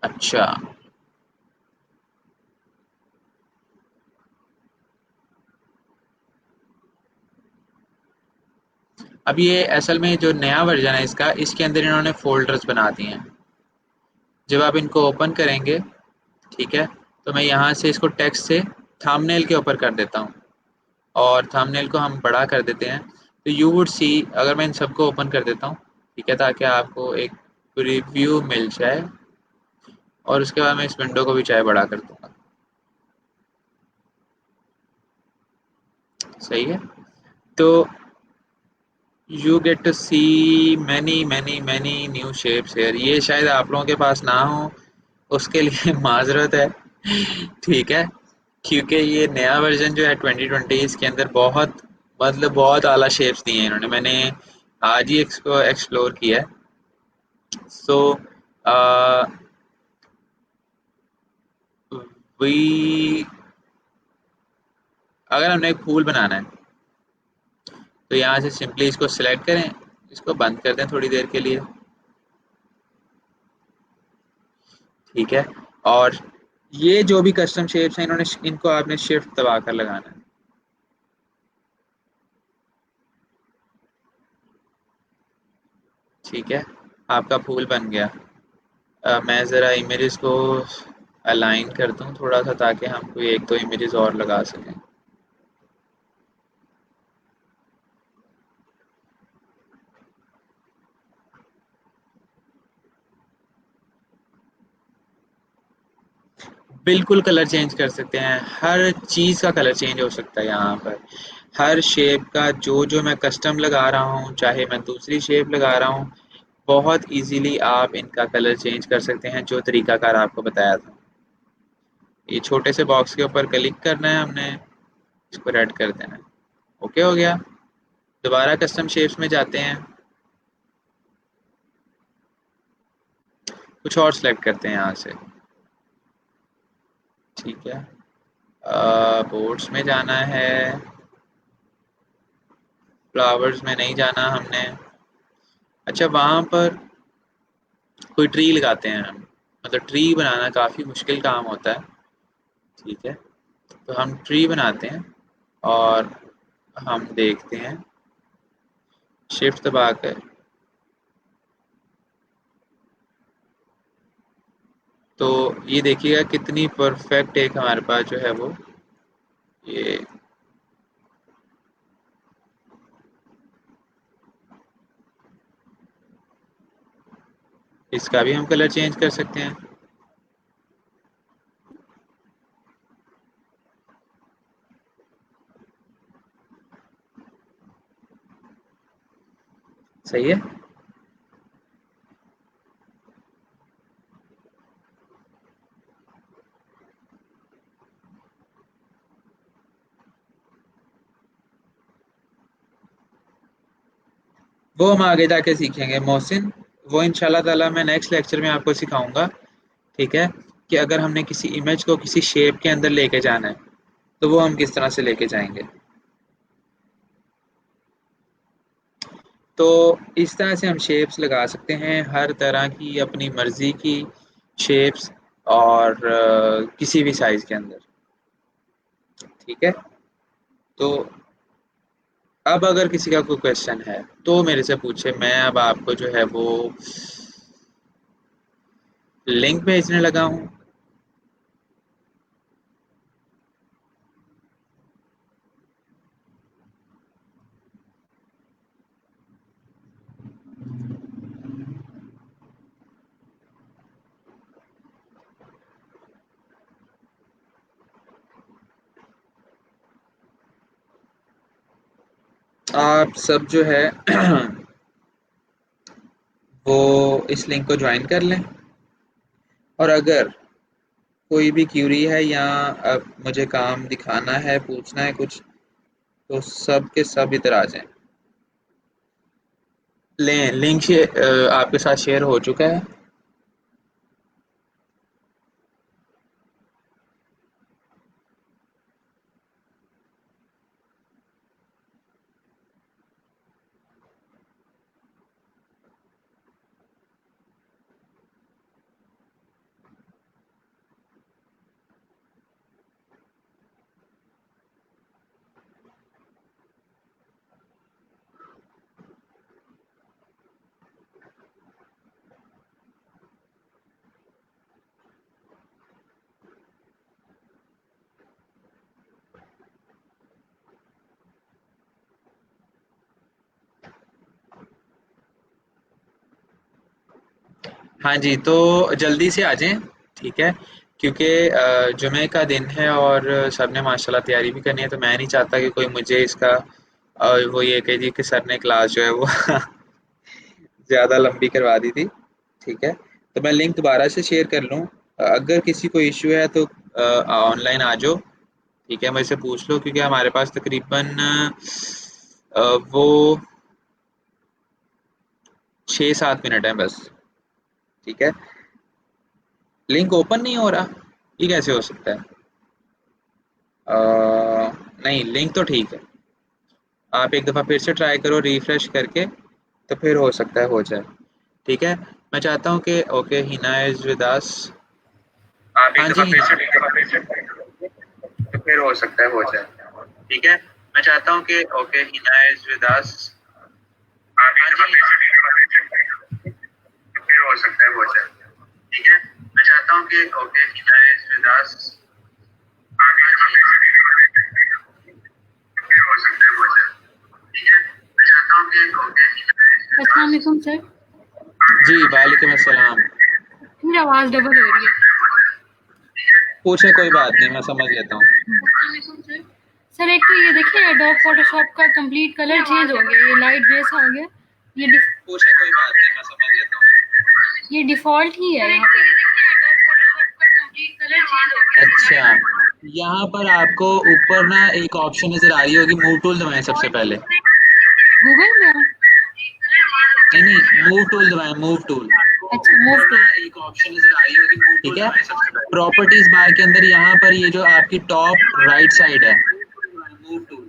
[SPEAKER 1] अच्छा, अब ये असल में जो नया वर्जन है इसका, इसके अंदर इन्होंने फोल्डर्स बना दिए हैं। जब आप इनको ओपन करेंगे, ठीक है, तो मैं यहाँ से इसको टेक्स्ट से थंबनेल के ऊपर कर देता हूँ और थंबनेल को हम बड़ा कर देते हैं, तो यू वुड सी, अगर मैं इन सबको ओपन कर देता हूँ, ठीक है, ताकि आपको एक रिव्यू मिल जाए, और उसके बाद मैं इस विंडो को भी चाहे बड़ा कर दूंगा। सही है। तो you get to see many many many new shapes here, ये शायद आप लोगों के पास ना हो, उसके लिए माजरत है। ठीक है, क्योंकि ये नया वर्जन जो है 2020, इसके अंदर बहुत, मतलब बहुत आला शेप्स दिए हैं इन्होंने, मैंने आज ही इसको एक्सप्लोर किया है। सो वी अगर हमने एक फूल बनाना है तो यहाँ से सिंपली इसको सिलेक्ट करें, इसको बंद कर दें थोड़ी देर के लिए। ठीक है। और ये जो भी कस्टम शेप्स हैं, इन्होंने, इनको आपने शिफ्ट दबा कर लगाना है। ठीक है, आपका फूल बन गया। मैं ज़रा इमेजेस को अलाइन कर दूं थोड़ा सा, ताकि हम कोई एक दो इमेजेस और लगा सकें। बिल्कुल कलर चेंज कर सकते हैं, हर चीज़ का कलर चेंज हो सकता है यहाँ पर। हर शेप का जो जो मैं कस्टम लगा रहा हूँ, चाहे मैं दूसरी शेप लगा रहा हूँ, बहुत इजीली आप इनका कलर चेंज कर सकते हैं, जो तरीकाकार आपको बताया था। ये छोटे से बॉक्स के ऊपर क्लिक करना है हमने, इसको रेड कर देना है। ओके हो गया। दोबारा कस्टम शेप्स में जाते हैं, कुछ और सेलेक्ट करते हैं यहाँ से। ठीक है, बोर्ड्स में जाना है, फ्लावर्स में नहीं जाना हमने। अच्छा, वहाँ पर कोई ट्री लगाते हैं हम, मतलब ट्री बनाना काफ़ी मुश्किल काम होता है। ठीक है, तो हम ट्री बनाते हैं और हम देखते हैं, शिफ्ट दबा कर, तो ये देखिएगा कितनी परफेक्ट एक हमारे पास जो है वो ये। इसका भी हम कलर चेंज कर सकते हैं। सही है। वो हम आगे जाके सीखेंगे मोहसिन, वो इंशाल्लाह ताला मैं नेक्स्ट लेक्चर में आपको सिखाऊंगा। ठीक है, कि अगर हमने किसी इमेज को किसी शेप के अंदर लेके जाना है तो वो हम किस तरह से लेके जाएंगे। तो इस तरह से हम शेप्स लगा सकते हैं, हर तरह की अपनी मर्जी की शेप्स, और किसी भी साइज के अंदर। ठीक है, तो अब अगर किसी का कोई क्वेश्चन है तो मेरे से पूछे, मैं अब आपको जो है वो लिंक भेजने लगा हूँ। आप सब जो है वो इस लिंक को ज्वाइन कर लें, और अगर कोई भी क्यूरी है या अब मुझे काम दिखाना है, पूछना है कुछ, तो सब के सब इधर आ जाएं। लें लिंक आपके साथ शेयर हो चुका है। हाँ जी, तो जल्दी से आ जाएं। ठीक है, क्योंकि जुमे का दिन है और सर ने माशाल्लाह तैयारी भी करनी है, तो मैं नहीं चाहता कि कोई मुझे इसका वो ये कह दी कि सर ने क्लास जो है वो ज़्यादा लंबी करवा दी थी। ठीक है, तो मैं लिंक दोबारा से शेयर कर लूँ। अगर किसी को इश्यू है तो ऑनलाइन आ जाओ। ठीक है, मुझसे पूछ लो, क्योंकि हमारे पास तकरीबन वो 6-7 मिनट है बस। ठीक है, लिंक ओपन नहीं हो रहा, ये कैसे हो सकता है? अ, नहीं, लिंक तो ठीक है। आप एक दफ़ा फिर से ट्राई करो रिफ्रेश करके, तो फिर हो सकता है हो जाए। ठीक है, मैं चाहता हूँ कि okay Hina is with us. आप एक
[SPEAKER 2] हाँ
[SPEAKER 1] दफ़ा
[SPEAKER 2] जी
[SPEAKER 1] फिर
[SPEAKER 2] हिना।
[SPEAKER 1] से ट्राई करो, तो फिर हो सकता है हो जाए। ठीक है, मैं चाहता हूँ कि okay Hina is with us. आप एक
[SPEAKER 2] हाँ
[SPEAKER 1] दफ़ा
[SPEAKER 2] जी
[SPEAKER 1] फिर
[SPEAKER 2] हिना।
[SPEAKER 1] से ट्राई करो, तो फिर हो सकता है हो जाए। ठीक है, मैं चाहता हूँ कि okay Hina is with us. आप एक
[SPEAKER 2] हाँ
[SPEAKER 1] दफ़ा
[SPEAKER 2] जी
[SPEAKER 1] फिर
[SPEAKER 2] हिना।
[SPEAKER 1] से ट्राई करो, तो फिर हो सकता है हो जाए। ठीक है, मैं चाहता हूँ कि ओके हिना इज विद
[SPEAKER 2] अस्सलाम
[SPEAKER 1] अस।
[SPEAKER 2] वालेकुम सर।
[SPEAKER 1] जी वालेकुम अस्सलाम।
[SPEAKER 2] मेरी आवाज़ डबल हो रही है।
[SPEAKER 1] पूछे, कोई बात नहीं, मैं समझ लेता हूँ।
[SPEAKER 2] सर एक तो ये देखिए एडोब फोटोशॉप का कंप्लीट कलर चेंज हो गया, ये लाइट ग्रे सा हो गया।
[SPEAKER 1] पूछे, कोई बात नहीं, मैं समझ लेता हूँ।
[SPEAKER 2] ये डिफॉल्ट ही है यहाँ पे।
[SPEAKER 1] अच्छा, यहाँ पर आपको ऊपर ना एक ऑप्शन नजर आ रही होगी, मूव टूल दबाएं सबसे पहले।
[SPEAKER 2] गूगल में।
[SPEAKER 1] नहीं नहीं, मूव टूल दबाएं, मूव टूल।
[SPEAKER 2] अच्छा मूव टू।
[SPEAKER 1] एक ऑप्शन नजर आ रही होगी, मूव टूल, ठीक है। प्रॉपर्टीज बार के अंदर यहाँ पर ये जो आपकी टॉप राइट साइड है, मूव टूल,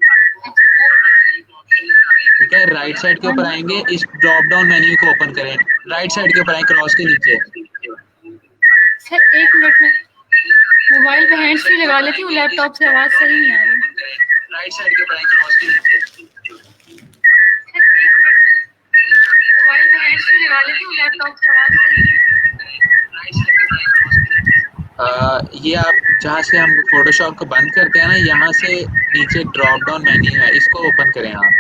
[SPEAKER 1] ठीक है, राइट साइड के ऊपर आएंगे, इस ड्रॉप डाउन मेन्यू को ओपन करें, राइट साइड के ऊपर आए, क्रॉस के नीचे।
[SPEAKER 2] सर एक मिनट में मोबाइल पे हैंड्स फ्री लगा लेती हूँ, लैपटॉप से आवाज सही नहीं आ रही।
[SPEAKER 1] राइट साइड के ऊपर आए, क्रॉस के नीचे।
[SPEAKER 2] मोबाइल पे हैंड्स फ्री लगा लेती हूँ, लैपटॉप से आवाज सही नहीं आ रही।
[SPEAKER 1] ये आप जहाँ से हम फोटोशॉप को बंद करते हैं ना, यहाँ से नीचे ड्रॉप डाउन मेन्यू है, इसको ओपन करें आप।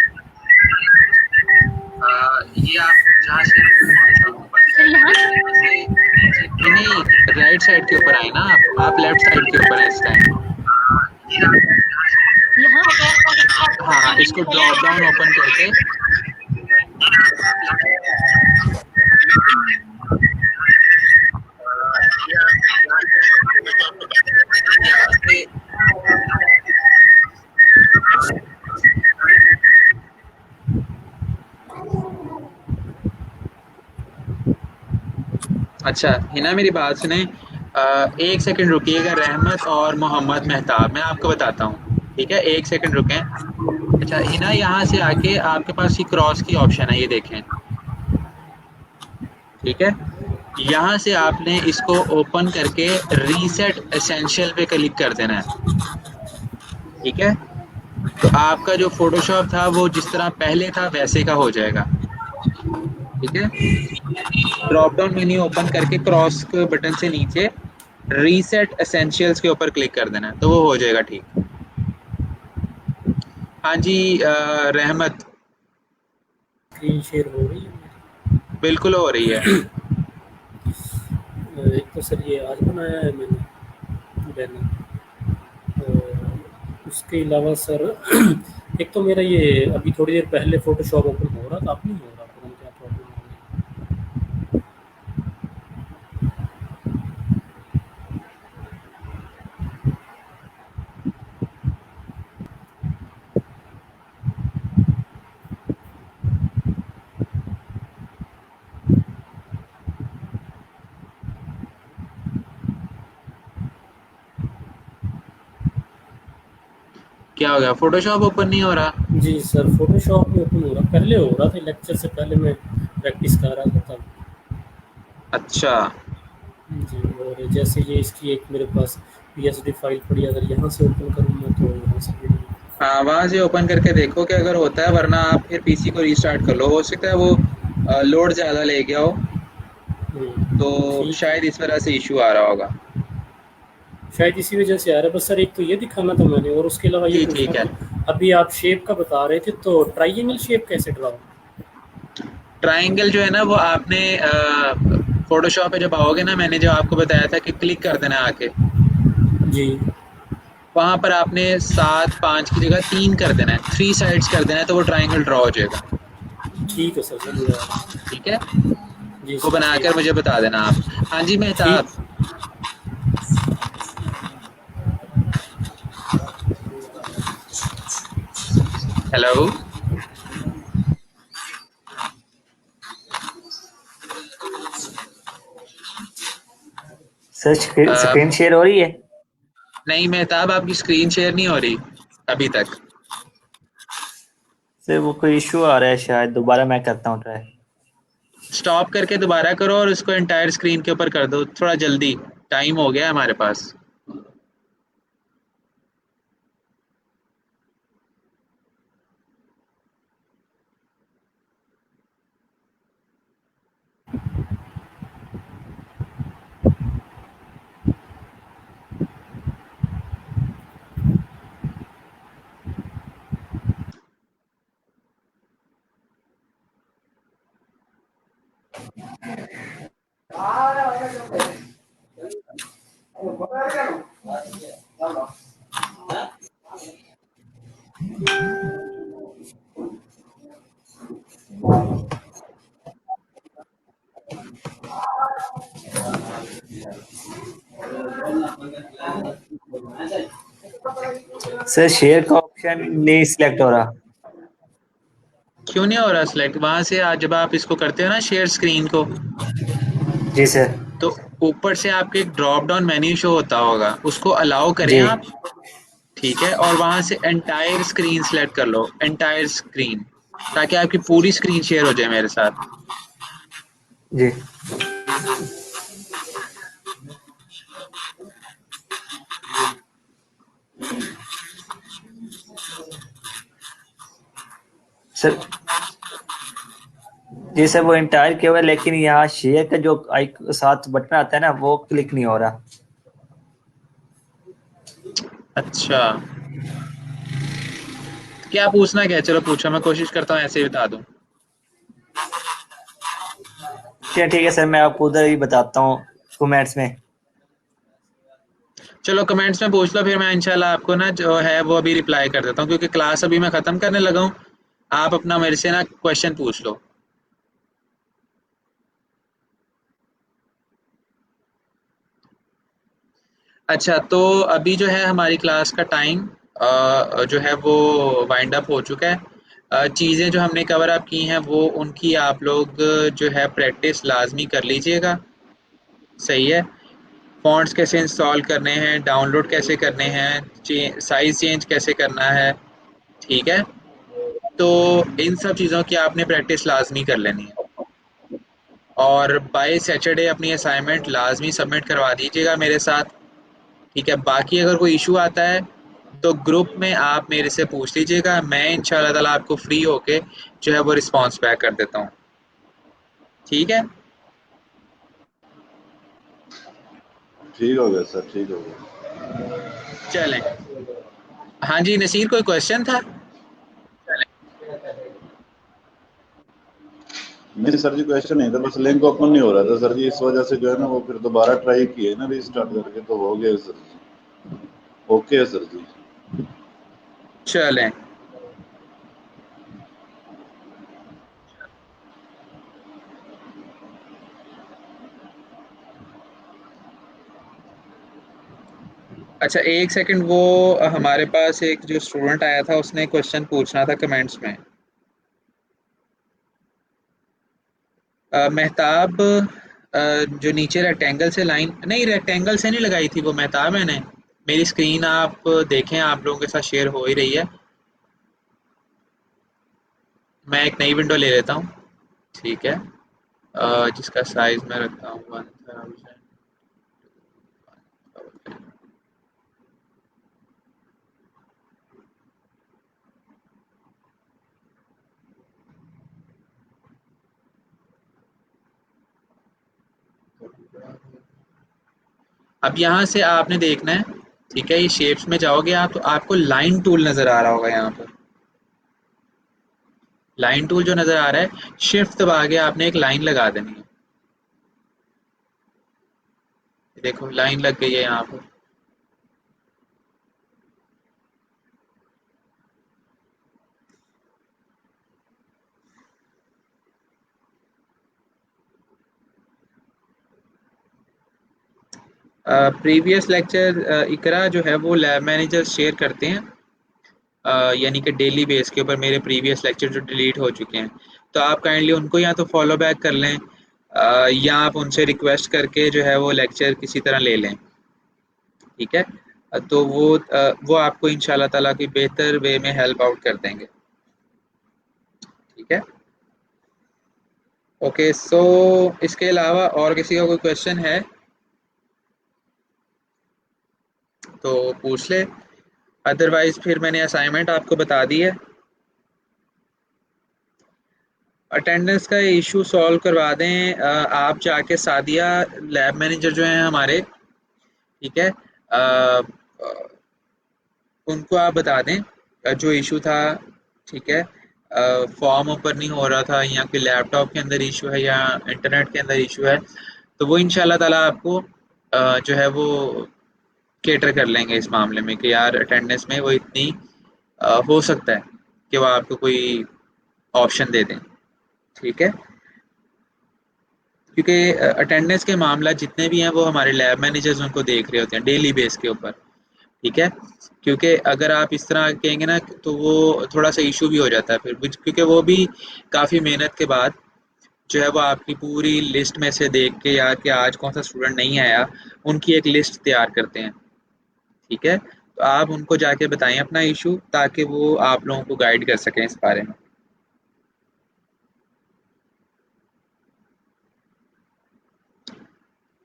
[SPEAKER 1] ये आप जहाँ से फोटोशॉप को बंद
[SPEAKER 2] सर यहाँ
[SPEAKER 1] नहीं, राइट साइड के ऊपर आए ना, आप लेफ्ट साइड के ऊपर है इस टाइम।
[SPEAKER 2] यहाँ
[SPEAKER 1] हाँ, इसको ड्रॉप डाउन ओपन करके अच्छा हिना, मेरी बात सुने। एक सेकंड रुकिएगा, रहमत और मोहम्मद मेहताब, मैं आपको बताता हूँ, ठीक है, एक सेकंड रुकें। अच्छा हिना, यहाँ से आके आपके पास ये क्रॉस की ऑप्शन है, ये देखें, ठीक है। यहाँ से आपने इसको ओपन करके रीसेट एसेंशियल पे क्लिक कर देना है, ठीक है। तो आपका जो फोटोशॉप था वो जिस तरह पहले था वैसे का हो जाएगा, ठीक है। ड्रॉप डाउन मेन्यू ओपन करके क्रॉस के बटन से नीचे रीसेट एसेंशियल्स के ऊपर क्लिक कर देना है, तो वो हो जाएगा ठीक। हाँ जी, रहमत।
[SPEAKER 3] स्क्रीन शेयर हो रही है।
[SPEAKER 1] बिल्कुल हो रही है।
[SPEAKER 3] एक तो सर ये आज बनाया है मैंने बैनर, उसके अलावा सर एक तो मेरा ये अभी थोड़ी देर पहले फोटोशॉप ओपन हो रहा था, अब नहीं हो रहा, पता नहीं क्या प्रॉब्लम हो गई।
[SPEAKER 1] क्या हो गया, फोटोशॉप ओपन नहीं हो रहा?
[SPEAKER 3] जी सर, फोटोशॉप में ओपन हो रहा, पहले हो रहा था, लेक्चर से पहले मैं प्रैक्टिस कर रहा था तब।
[SPEAKER 1] अच्छा,
[SPEAKER 3] जी, और जैसे ये इसकी एक मेरे पास पीएसडी फाइल पड़ी, अगर यहाँ से ओपन करूँ मैं तो यहाँ से भी नहीं।
[SPEAKER 1] हाँ, वहां से ओपन करके देखो कि अगर होता है, वरना आप फिर पीसी को रीस्टार्ट कर लो, हो सकता है वो लोड ज्यादा ले गया हो, तो
[SPEAKER 3] ठीक है,
[SPEAKER 1] शायद इस वजह से इशू आ रहा होगा।
[SPEAKER 3] शायद इसी वजह से आ रहा है। बस सर एक तो ये दिखाना था मैंने, और उसके अलावा ये
[SPEAKER 1] जी
[SPEAKER 3] पूछना
[SPEAKER 1] ठीक है।
[SPEAKER 3] था, अभी आप शेप का बता रहे थे, तो ट्राइंगल शेप कैसे ड्रॉ?
[SPEAKER 1] ट्राइंगल जो है ना, वो आपने फोटोशॉप पे जब आओगे ना, मैंने जो आपको बताया था कि क्लिक कर देना आके,
[SPEAKER 3] जी
[SPEAKER 1] वहां पर आपने 7 5 की जगह 3 कर देना है, 3 साइड्स कर देना है, तो वो ट्राइंगल ड्रॉ हो जाएगा,
[SPEAKER 3] ठीक है सर, समझ आया।
[SPEAKER 1] ठीक है।
[SPEAKER 3] जी
[SPEAKER 1] वो
[SPEAKER 3] सर
[SPEAKER 1] बनाकर
[SPEAKER 3] ठीक।
[SPEAKER 1] मुझे बता देना आप। हाँ जी
[SPEAKER 3] ठीक।
[SPEAKER 1] Mehtab. Hello.
[SPEAKER 4] Sir screen share हो रही है?
[SPEAKER 1] नहीं मेहताब, आपकी स्क्रीन शेयर नहीं हो रही अभी तक।
[SPEAKER 4] सर वो कोई इशू आ रहा है शायद, दोबारा मैं करता हूँ ट्राई।
[SPEAKER 1] स्टॉप करके दोबारा करो और उसको एंटायर स्क्रीन के ऊपर कर दो, थोड़ा जल्दी, टाइम हो गया हमारे पास।
[SPEAKER 4] सर शेयर का ऑप्शन नहीं सिलेक्ट हो रहा।
[SPEAKER 1] क्यों नहीं हो रहा सिलेक्ट? वहां से आज जब आप इसको करते हो ना शेयर स्क्रीन को,
[SPEAKER 4] जी सर।
[SPEAKER 1] तो ऊपर से आपके एक ड्रॉप डाउन मेन्यू शो होता होगा, उसको अलाउ करें
[SPEAKER 4] जी
[SPEAKER 1] आप। ठीक है, और वहां से एंटायर स्क्रीन सेलेक्ट कर लो, एंटायर स्क्रीन, ताकि आपकी पूरी स्क्रीन शेयर हो जाए मेरे साथ।
[SPEAKER 4] जी सर। जी सर वो इंटायर किया हुआ है, लेकिन यहाँ शेयर का जो साथ बटन आता है ना वो क्लिक नहीं हो रहा।
[SPEAKER 1] अच्छा, क्या पूछना क्या है? चलो पूछो, मैं कोशिश करता हूँ ऐसे ही बता दूं।
[SPEAKER 4] चलिए ठीक है सर, मैं आपको उधर ही बताता हूँ कमेंट्स में।
[SPEAKER 1] चलो कमेंट्स में पूछ लो, फिर मैं इंशाल्लाह आपको ना जो है वो अभी रिप्लाई कर देता हूँ, क्योंकि क्लास अभी मैं ख़त्म करने लगा हूँ। आप अपना मेरे से ना क्वेश्चन पूछ लो। अच्छा, तो अभी जो है हमारी क्लास का टाइम जो है वो वाइंड अप हो चुका है। चीज़ें जो हमने कवर अप की हैं वो उनकी आप लोग जो है प्रैक्टिस लाजमी कर लीजिएगा। सही है। फॉन्ट्स कैसे इंस्टॉल करने हैं, डाउनलोड कैसे करने हैं, साइज चेंज कैसे करना है। ठीक है, तो इन सब चीज़ों की आपने प्रैक्टिस लाजमी कर लेनी है। और बाय सैटरडे अपनी असाइनमेंट लाजमी सबमिट करवा दीजिएगा मेरे साथ। ठीक है, बाकी अगर कोई इशू आता है तो ग्रुप में आप मेरे से पूछ लीजिएगा, मैं इंशाल्लाह ताला आपको फ्री होके जो है वो रिस्पॉन्स बैक कर देता हूँ। ठीक है,
[SPEAKER 5] ठीक हो गया सर, ठीक हो गया।
[SPEAKER 1] चलें। हाँ जी नसीर, कोई क्वेश्चन था?
[SPEAKER 5] नहीं सर जी, क्वेश्चन नहीं था, बस लिंक ओपन नहीं हो रहा था सर जी, इस वजह से जो है ना वो फिर दोबारा ट्राई किए ना रीस्टार्ट करके, तो हो गया सर जी। ओके है सर जी।
[SPEAKER 1] चलें। अच्छा एक सेकंड, वो हमारे पास एक जो स्टूडेंट आया था उसने क्वेश्चन पूछना था कमेंट्स में। मेहताब, जो नीचे रेक्टेंगल से लाइन, नहीं रेक्टेंगल से नहीं लगाई थी वो मेहताब मैंने। मेरी स्क्रीन आप देखें, आप लोगों के साथ शेयर हो ही रही है। मैं एक नई विंडो ले लेता हूँ। ठीक है, जिसका साइज मैं रखता हूँ 1000। अब यहाँ से आपने देखना है। ठीक है, ये शेप्स में जाओगे आप तो आपको लाइन टूल नज़र आ रहा होगा यहाँ पर। लाइन टूल जो नज़र आ रहा है, शिफ्ट दबा के आपने एक लाइन लगा देनी है। देखो लाइन लग गई है यहाँ पर। प्रीवियस लेक्चर इकरा जो है वो लैब मैनेजर शेयर करते हैं, यानी कि डेली बेस के ऊपर मेरे प्रीवियस लेक्चर जो डिलीट हो चुके हैं। तो आप काइंडली उनको या तो फॉलो बैक कर लें, या आप उनसे रिक्वेस्ट करके जो है वो लेक्चर किसी तरह ले लें। ठीक है, तो वो आपको इंशाल्लाह ताला की बेहतर वे में हेल्प आउट कर देंगे। ठीक है, ओके। सो इसके अलावा और किसी का कोई क्वेश्चन है तो पूछ ले, अदरवाइज फिर मैंने असाइनमेंट आपको बता दी है। अटेंडेंस का इशू सॉल्व करवा दें, आप जाके सादिया लैब मैनेजर जो हैं हमारे, ठीक है, उनको आप बता दें जो इशू था। ठीक है, फॉर्म ऊपर नहीं हो रहा था, या फिर लैपटॉप के अंदर इशू है या इंटरनेट के अंदर इशू है, तो वो इंशाल्लाह ताला आपको जो है वो केटर कर लेंगे इस मामले में कि यार अटेंडेंस में वो इतनी हो सकता है कि वो आपको कोई ऑप्शन दे दें। ठीक है, क्योंकि अटेंडेंस के मामला जितने भी हैं वो हमारे लैब मैनेजर्स उनको देख रहे होते हैं डेली बेस के ऊपर। ठीक है, क्योंकि अगर आप इस तरह कहेंगे ना तो वो थोड़ा सा इशू भी हो जाता है फिर, क्योंकि वो भी काफ़ी मेहनत के बाद जो है वो आपकी पूरी लिस्ट में से देख के, या कि आज कौन सा स्टूडेंट नहीं आया, उनकी एक लिस्ट तैयार करते हैं। ठीक है, तो आप उनको जाके बताएं अपना इशू, ताकि वो आप लोगों को गाइड कर सकें इस बारे में।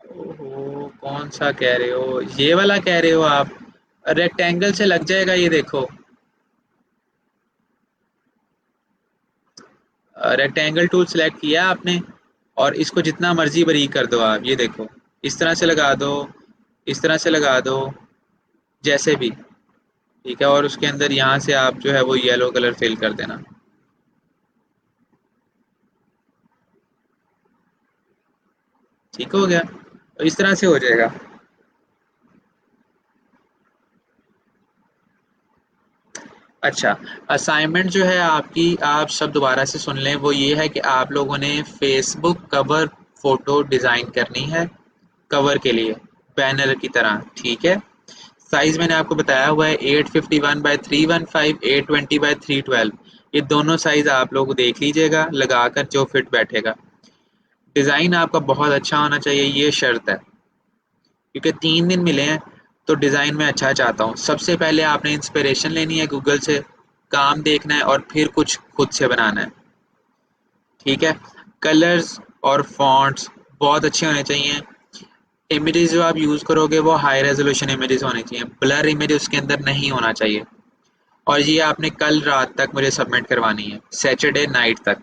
[SPEAKER 1] ओहो, कौन सा कह रहे हो, ये वाला कह रहे हो आप? रेक्टेंगल से लग जाएगा, ये देखो रेक्टेंगल टूल सेलेक्ट किया आपने, और इसको जितना मर्जी बारीक कर दो आप, ये देखो इस तरह से लगा दो, इस तरह से लगा दो, जैसे भी। ठीक है, और उसके अंदर यहाँ से आप जो है वो येलो कलर फिल कर देना। ठीक हो गया, तो इस तरह से हो जाएगा। अच्छा, असाइनमेंट जो है आपकी, आप सब दोबारा से सुन लें, वो ये है कि आप लोगों ने फेसबुक कवर फोटो डिज़ाइन करनी है, कवर के लिए बैनर की तरह। ठीक है, साइज मैंने आपको बताया हुआ है 851 बाई 315, 820 बाई 312। ये दोनों साइज आप लोग देख लीजिएगा, लगाकर जो फिट बैठेगा। डिज़ाइन आपका बहुत अच्छा होना चाहिए, ये शर्त है, क्योंकि 3 दिन मिले हैं, तो डिज़ाइन में अच्छा चाहता हूँ। सबसे पहले आपने इंस्पिरेशन लेनी है गूगल से, काम देखना है, और फिर कुछ खुद से बनाना है। ठीक है, कलर्स और फॉन्ट्स बहुत अच्छे होने चाहिए। इमेजेस जो आप यूज़ करोगे वो हाई रेजोल्यूशन इमेजेस होनी चाहिए, ब्लर इमेज उसके अंदर नहीं होना चाहिए। और ये आपने कल रात तक मुझे सबमिट करवानी है, सैटरडे नाइट तक।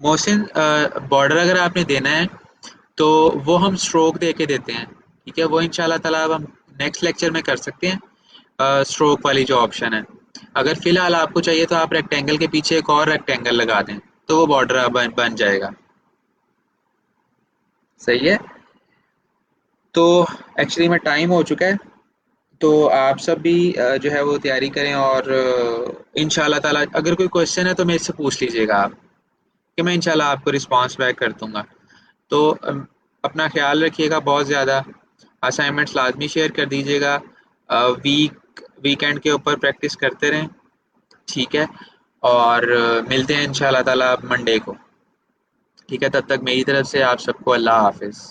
[SPEAKER 1] मोहसिन, बॉर्डर अगर आपने देना है तो वो हम स्ट्रोक दे के देते हैं। ठीक है, वो इंशाल्लाह ताला अब हम नेक्स्ट लेक्चर में कर सकते हैं, स्ट्रोक वाली जो ऑप्शन है। अगर फ़िलहाल आपको चाहिए तो आप रेक्टेंगल के पीछे एक और रेक्टेंगल लगा दें, तो वो बॉर्डर बन जाएगा। सही है, तो एक्चुअली में टाइम हो चुका है, तो आप सब भी जो है वो तैयारी करें, और इंशाल्लाह ताला अगर कोई क्वेश्चन है तो मेरे से पूछ लीजिएगा आप, कि मैं इंशाल्लाह आपको रिस्पॉन्स बैक कर दूंगा। तो अपना ख्याल रखिएगा बहुत ज़्यादा, असाइनमेंट्स लाजमी शेयर कर दीजिएगा, वीकेंड के ऊपर प्रैक्टिस करते रहें। ठीक है, और मिलते हैं इंशाल्लाह ताला मंडे को। ठीक है, तब तक मेरी तरफ से आप सबको अल्लाह हाफिज़।